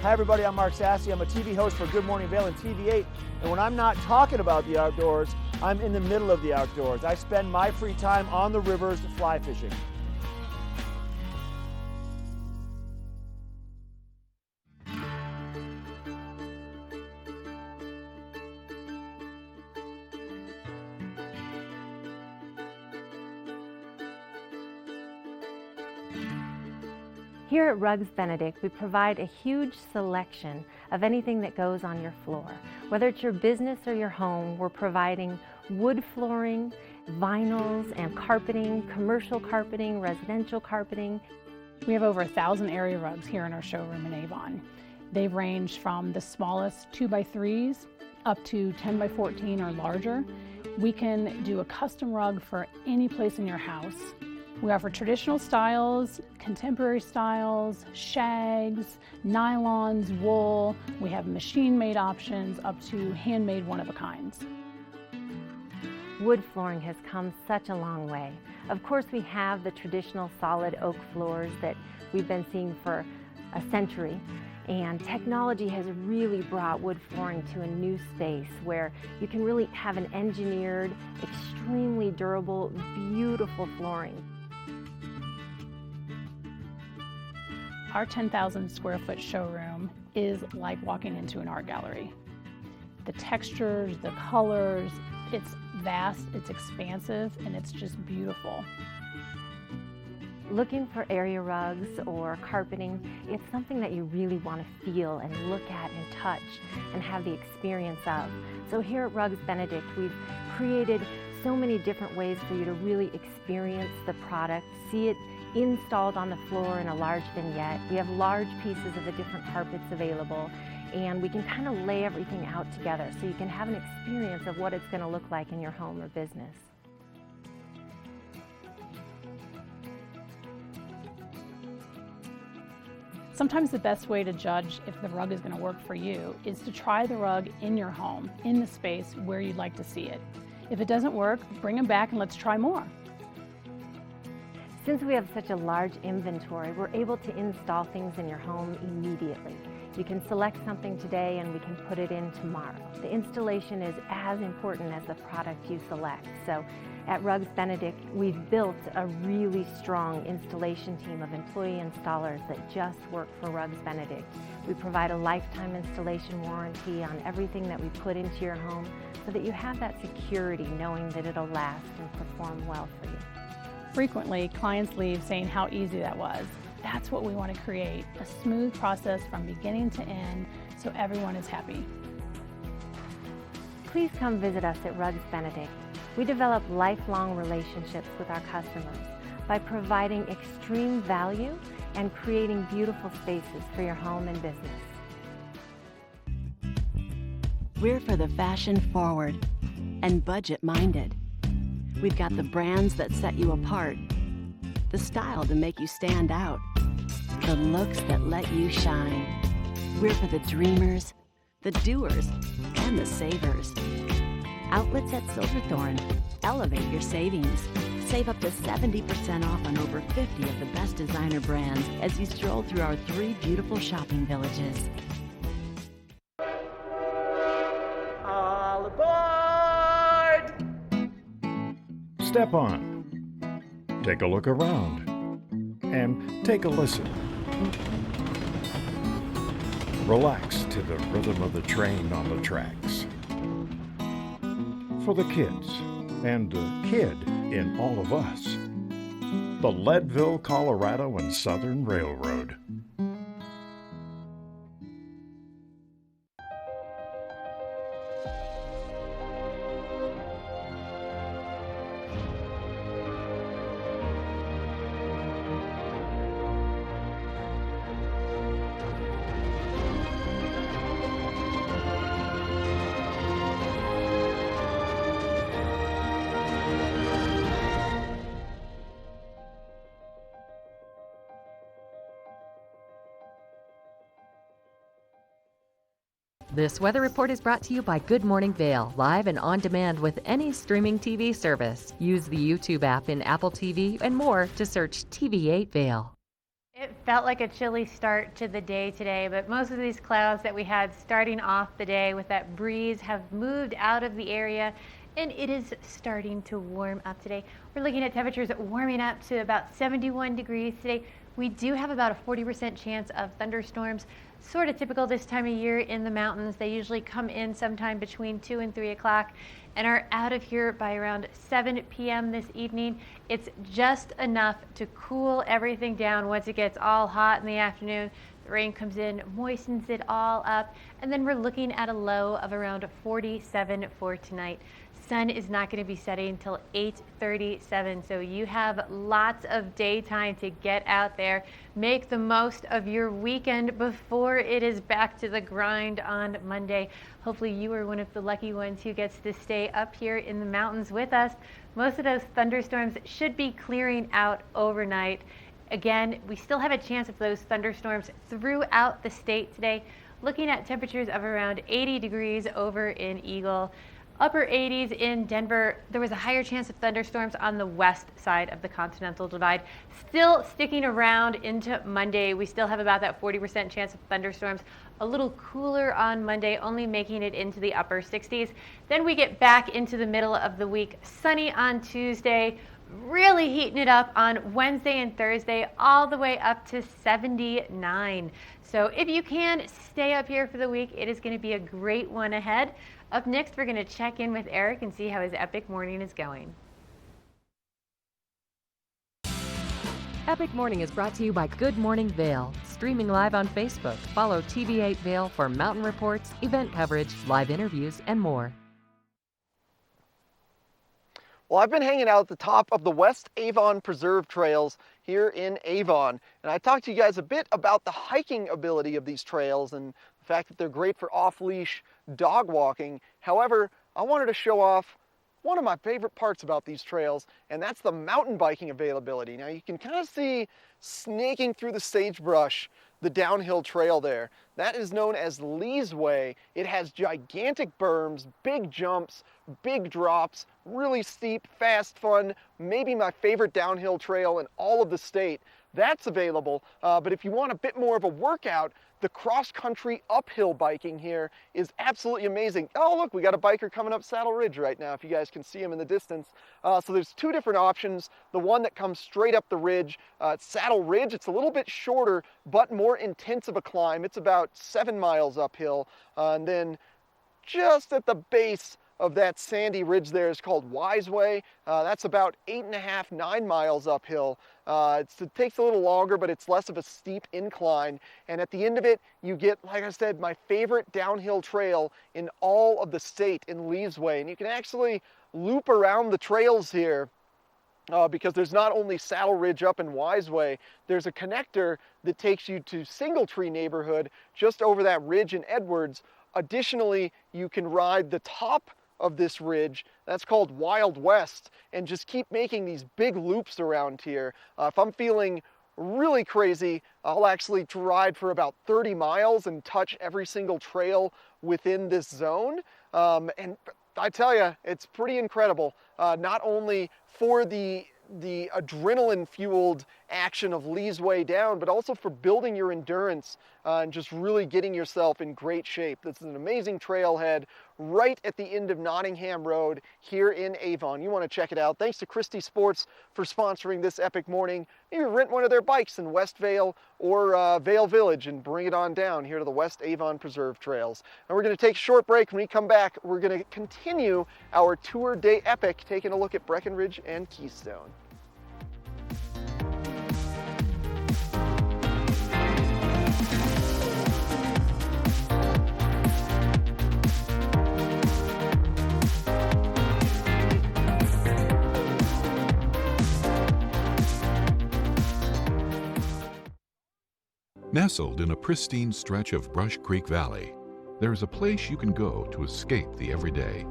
Hi everybody, I'm Mark Sassy. I'm a TV host for Good Morning Vail and TV8, and when I'm not talking about the outdoors, I'm in the middle of the outdoors. I spend my free time on the rivers fly fishing. Here at Rugs Benedict, we provide a huge selection of anything that goes on your floor. Whether it's your business or your home, we're providing wood flooring, vinyls and carpeting, commercial carpeting, residential carpeting. We have over 1,000 area rugs here in our showroom in Avon. They range from the smallest 2x3s up to 10x14 or larger. We can do a custom rug for any place in your house. We offer traditional styles, contemporary styles, shags, nylons, wool. We have machine-made options up to handmade one-of-a-kinds. Wood flooring has come such a long way. Of course, we have the traditional solid oak floors that we've been seeing for a century. And technology has really brought wood flooring to a new space where you can really have an engineered, extremely durable, beautiful flooring. Our 10,000 square foot showroom is like walking into an art gallery. the textures, the colors. It's vast, it's expansive, and it's just beautiful. Looking for area rugs or carpeting, it's something that you really want to feel and look at and touch and have the experience of. So here at Rugs Benedict, we've created so many different ways for you to really experience the product, see it installed on the floor in a large vignette. We have large pieces of the different carpets available, and we can kind of lay everything out together so you can have an experience of what it's going to look like in your home or business. Sometimes the best way to judge if the rug is going to work for you is to try the rug in your home, in the space where you'd like to see it. If it doesn't work, bring them back and let's try more. Since we have such a large inventory, we're able to install things in your home immediately. You can select something today and we can put it in tomorrow. The installation is as important as the product you select. So at Rugs Benedict, we've built a really strong installation team of employee installers that just work for Rugs Benedict. We provide a lifetime installation warranty on everything that we put into your home so that you have that security knowing that it'll last and perform well for you. Frequently, clients leave saying how easy that was. That's what we want to create, a smooth process from beginning to end so everyone is happy. Please come visit us at Rugs Benedict. We develop lifelong relationships with our customers by providing extreme value and creating beautiful spaces for your home and business. We're for the fashion forward and budget minded. We've got the brands that set you apart, the style to make you stand out, the looks that let you shine. We're for the dreamers, the doers, and the savers. Outlets at Silverthorne. Elevate your savings. Save up to 70% off on over 50 of the best designer brands as you stroll through our 3 beautiful shopping villages. All aboard! Step on. Take a look around. And take a listen. Relax to the rhythm of the train on the tracks. For the kids, and the kid in all of us, the Leadville, Colorado and Southern Railroad. This weather report is brought to you by Good Morning Vail, live and on demand with any streaming TV service. Use the YouTube app in Apple TV and more to search TV8 Vail. It felt like a chilly start to the day today, but most of these clouds that we had starting off the day with that breeze have moved out of the area, and it is starting to warm up today. We're looking at temperatures warming up to about 71 degrees today. We do have about a 40% chance of thunderstorms, sort of typical this time of year in the mountains. They usually come in sometime between 2 and 3 o'clock and are out of here by around 7 p.m. this evening. It's just enough to cool everything down once it gets all hot in the afternoon. The rain comes in, moistens it all up, and then we're looking at a low of around 47 for tonight. Sun is not going to be setting until 8:37, so you have lots of daytime to get out there. Make the most of your weekend before it is back to the grind on Monday. Hopefully you are one of the lucky ones who gets to stay up here in the mountains with us. Most of those thunderstorms should be clearing out overnight. Again, we still have a chance of those thunderstorms throughout the state today. Looking at temperatures of around 80 degrees over in Eagle. Upper 80s in Denver. There was a higher chance of thunderstorms on the west side of the Continental Divide. Still sticking around into Monday. We still have about that 40% chance of thunderstorms. A little cooler on Monday, only making it into the upper 60s. Then we get back into the middle of the week. Sunny on Tuesday. really heating it up on Wednesday and Thursday, all the way up to 79. So if you can stay up here for the week, it is going to be a great one ahead. Up next, we're going to check in with Eric and see how his epic morning is going. Epic Morning is brought to you by Good Morning Vail. Streaming live on Facebook. Follow TV8 Vail for mountain reports, event coverage, live interviews, and more. Well, I've been hanging out at the top of the West Avon Preserve trails here in Avon, and I talked to you guys a bit about the hiking ability of these trails and the fact that they're great for off-leash dog walking. However, I wanted to show off one of my favorite parts about these trails, and that's the mountain biking availability. Now you can kind of see snaking through the sagebrush the downhill trail there. That is known as Lee's Way. It has gigantic berms, big jumps, big drops, really steep, fast, fun, maybe my favorite downhill trail in all of the state. That's available, but if you want a bit more of a workout, the cross-country uphill biking here is absolutely amazing. Oh, look, we got a biker coming up Saddle Ridge right now, if you guys can see him in the distance. So there's two different options. The one that comes straight up the ridge, Saddle Ridge, it's a little bit shorter, but more intense of a climb. It's about 7 miles uphill. And then just at the base of that sandy ridge there is called Wise Way. That's about 8.5, 9 miles uphill. It takes a little longer, but it's less of a steep incline. And at the end of it, you get, like I said, my favorite downhill trail in all of the state in Lee's Way. And you can actually loop around the trails here because there's not only Saddle Ridge up in Wise Way, there's a connector that takes you to Singletree neighborhood just over that ridge in Edwards. Additionally, you can ride the top of this ridge, that's called Wild West, and just keep making these big loops around here. If I'm feeling really crazy, I'll actually ride for about 30 miles and touch every single trail within this zone. And I tell you, it's pretty incredible, not only for the adrenaline-fueled action of Lee's Way down, but also for building your endurance and just really getting yourself in great shape. This is an amazing trailhead right at the end of Nottingham Road here in Avon. You want to check it out. Thanks to Christie Sports for sponsoring this epic morning. Maybe rent one of their bikes in West Vale or Vale Village and bring it on down here to the West Avon Preserve Trails. And we're going to take a short break. When we come back, we're going to continue our Tour Day Epic, taking a look at Breckenridge and Keystone. Nestled in a pristine stretch of Brush Creek Valley, there is a place you can go to escape the everyday.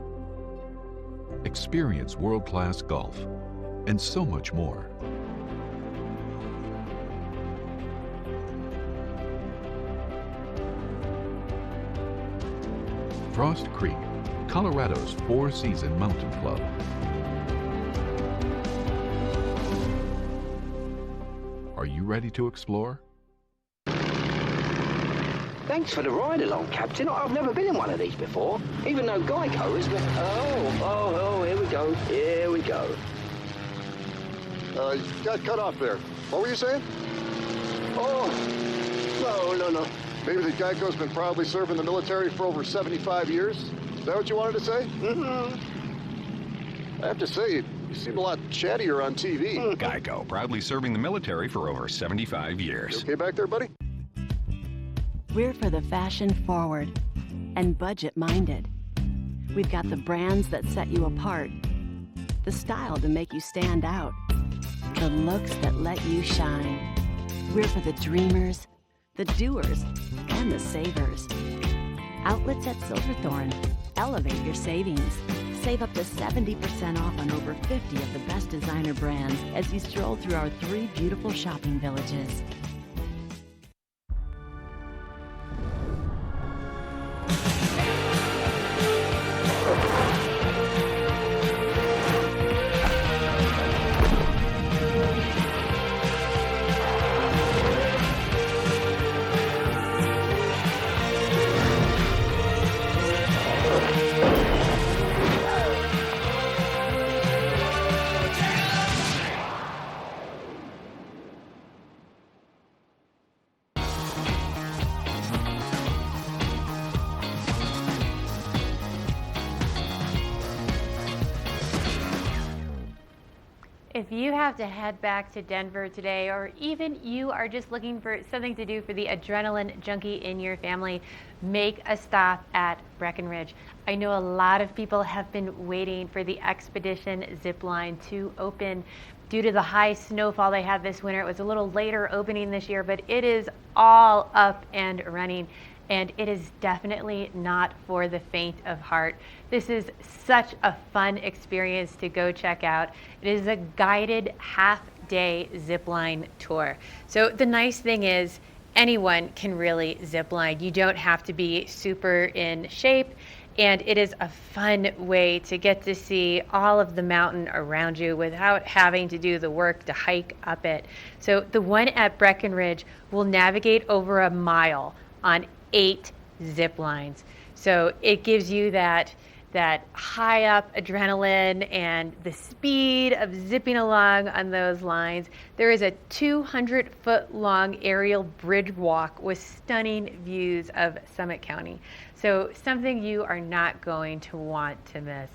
Experience world-class golf and so much more. Frost Creek, Colorado's four-season mountain club. Are you ready to explore? Thanks for the ride along, Captain. I've never been in one of these before, even though Geico has been... Oh, here we go. Here we go. You got cut off there. What were you saying? Oh, no. Maybe the Geico's been proudly serving the military for over 75 years? Is that what you wanted to say? Mm-hmm. I have to say, you seem a lot chattier on TV. Geico, proudly serving the military for over 75 years. You okay back there, buddy? We're for the fashion forward and budget minded. We've got the brands that set you apart, the style to make you stand out, the looks that let you shine. We're for the dreamers, the doers, and the savers. Outlets at Silverthorne. Elevate your savings. Save up to 70% off on over 50 of the best designer brands as you stroll through our 3 beautiful shopping villages. If you have to head back to Denver today, or even you are just looking for something to do for the adrenaline junkie in your family, make a stop at Breckenridge. I know a lot of people have been waiting for the Expedition zip line to open. Due to the high snowfall they had this winter, it was a little later opening this year, but it is all up and running. And it is definitely not for the faint of heart. This is such a fun experience to go check out. It is a guided half-day zipline tour. So the nice thing is anyone can really zipline. You don't have to be super in shape, and it is a fun way to get to see all of the mountain around you without having to do the work to hike up it. So the one at Breckenridge will navigate over a mile on 8 zip lines. So it gives you that high up adrenaline and the speed of zipping along on those lines. There is a 200-foot long aerial bridge walk with stunning views of Summit County. So something you are not going to want to miss.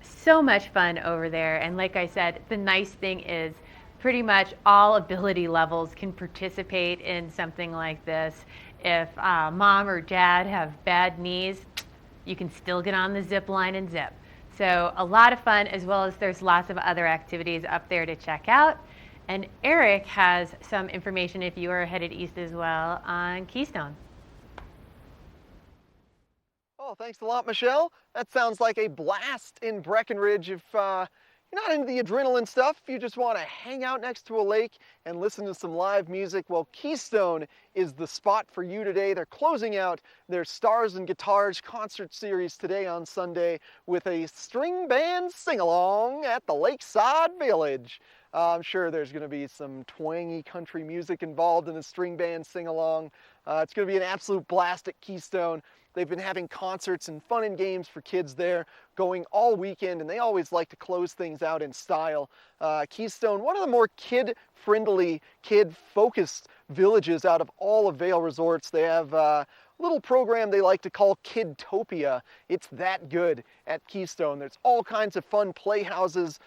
So much fun over there. And like I said, the nice thing is pretty much all ability levels can participate in something like this. If mom or dad have bad knees, you can still get on the zip line and zip. So a lot of fun, as well as there's lots of other activities up there to check out. And Eric has some information if you are headed east as well on Keystone. Oh, thanks a lot, Michelle. That sounds like a blast in Breckenridge. If you're not into the adrenaline stuff, if you just want to hang out next to a lake and listen to some live music, well, Keystone is the spot for you today. They're closing out their Stars and Guitars concert series today on Sunday with a string band sing-along at the Lakeside Village. I'm sure there's going to be some twangy country music involved in the string band sing-along. It's going to be an absolute blast at Keystone. They've been having concerts and fun and games for kids there going all weekend, and they always like to close things out in style. Keystone, one of the more kid-friendly, kid-focused villages out of all of Vail Resorts. They have a little program they like to call Kidtopia. It's that good at Keystone. There's all kinds of fun playhouses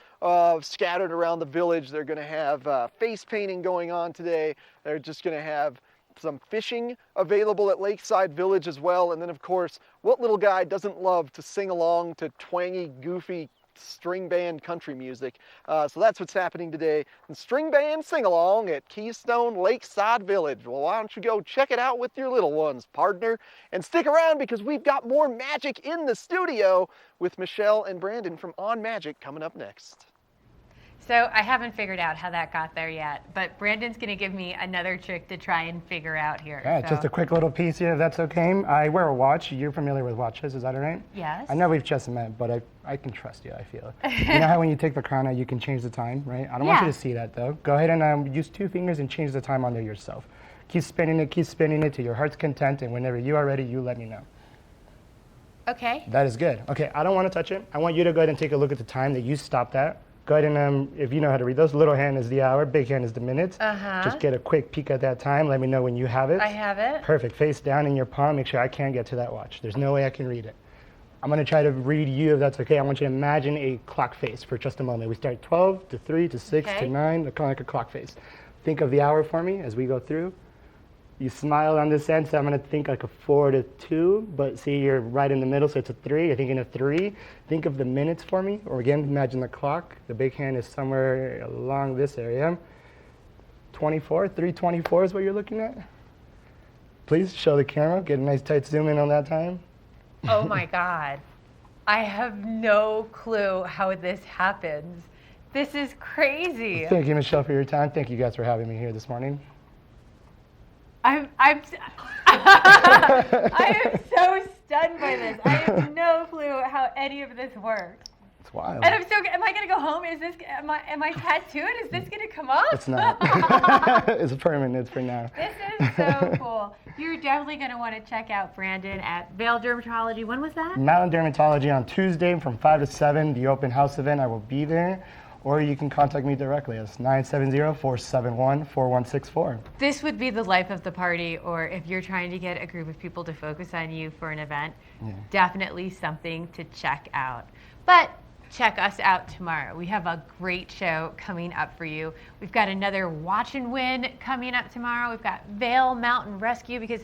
scattered around the village. They're going to have face painting going on today. They're just going to have some fishing available at Lakeside Village as well. And then, of course, what little guy doesn't love to sing along to twangy, goofy string band country music? So that's what's happening today. The string band sing-along at Keystone Lakeside Village. Well, why don't you go check it out with your little ones, partner? And stick around because we've got more magic in the studio with Michelle and Brandon from On Magic coming up next. So I haven't figured out how that got there yet, but Brandon's going to give me another trick to try and figure out here. Yeah, just a quick little piece here, if that's okay. I wear a watch. You're familiar with watches, is that all right? Yes. I know we've just met, but I can trust you, I feel. You know how when you take the crown out, you can change the time, right? I don't want you to see that, though. Go ahead and use 2 fingers and change the time on there yourself. Keep spinning it to your heart's content, and whenever you are ready, you let me know. Okay. That is good. Okay, I don't want to touch it. I want you to go ahead and take a look at the time that you stopped at. Go ahead and, if you know how to read those, little hand is the hour, big hand is the minutes. Just get a quick peek at that time. Let me know when you have it. I have it. Perfect. Face down in your palm. Make sure I can't get to that watch. There's no way I can read it. I'm going to try to read you, if that's okay. I want you to imagine a clock face for just a moment. We start 12 to 3 to 6 to 9, kind of like a clock face. Think of the hour for me as we go through. You smile on this end, so I'm going to think like a 4 to 2, but see you're right in the middle, so it's a 3. You're thinking a 3. Think of the minutes for me, or again, imagine the clock. The big hand is somewhere along this area. 24, 3:24 is what you're looking at. Please show the camera, get a nice tight zoom in on that time. Oh my God. I have no clue how this happens. This is crazy. Thank you, Michelle, for your time. Thank you guys for having me here this morning. I am so stunned by this. I have no clue how any of this works. It's wild. And am I going to go home? Am I tattooed? Is this going to come off? It's not. It's permanent for now. This is so cool. You're definitely going to want to check out Brandon at Vail Dermatology. When was that? Mountain Dermatology on Tuesday from 5 to 7, the open house event. I will be there. Or you can contact me directly. It's 970-471-4164. This would be the life of the party, or if you're trying to get a group of people to focus on you for an event, definitely something to check out. But check us out tomorrow. We have a great show coming up for you. We've got another Watch and Win coming up tomorrow. We've got Vail Mountain Rescue, because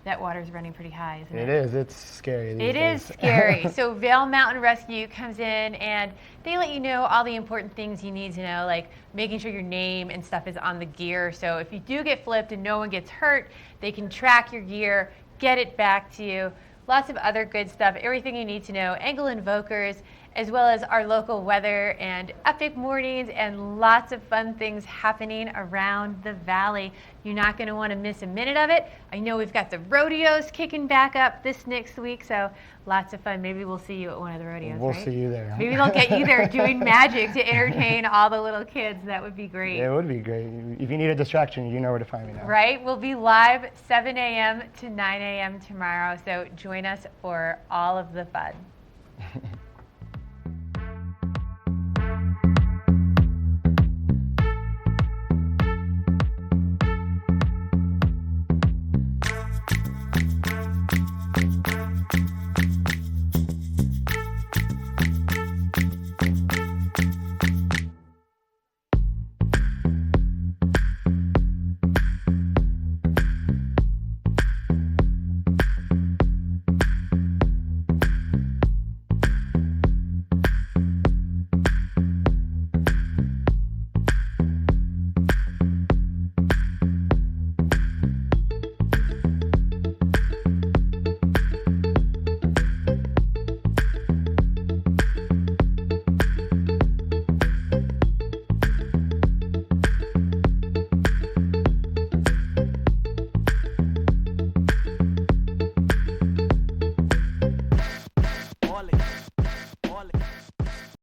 that water's running pretty high, isn't it? It is. It's scary these It days. is scary. So Vail Mountain Rescue comes in and they let you know all the important things you need to know, like making sure your name and stuff is on the gear. So if you do get flipped and no one gets hurt, they can track your gear, get it back to you. Lots of other good stuff, everything you need to know. Angle Invokers, as well as our local weather and epic mornings and lots of fun things happening around the valley. You're not going to want to miss a minute of it. I know we've got the rodeos kicking back up this next week, so lots of fun. Maybe we'll see you at one of the rodeos, We'll right? see you there. Maybe they'll get you there doing magic to entertain all the little kids. That would be great. Yeah, it would be great. If you need a distraction, you know where to find me now. Right? We'll be live 7 a.m. to 9 a.m. tomorrow, so join us for all of the fun.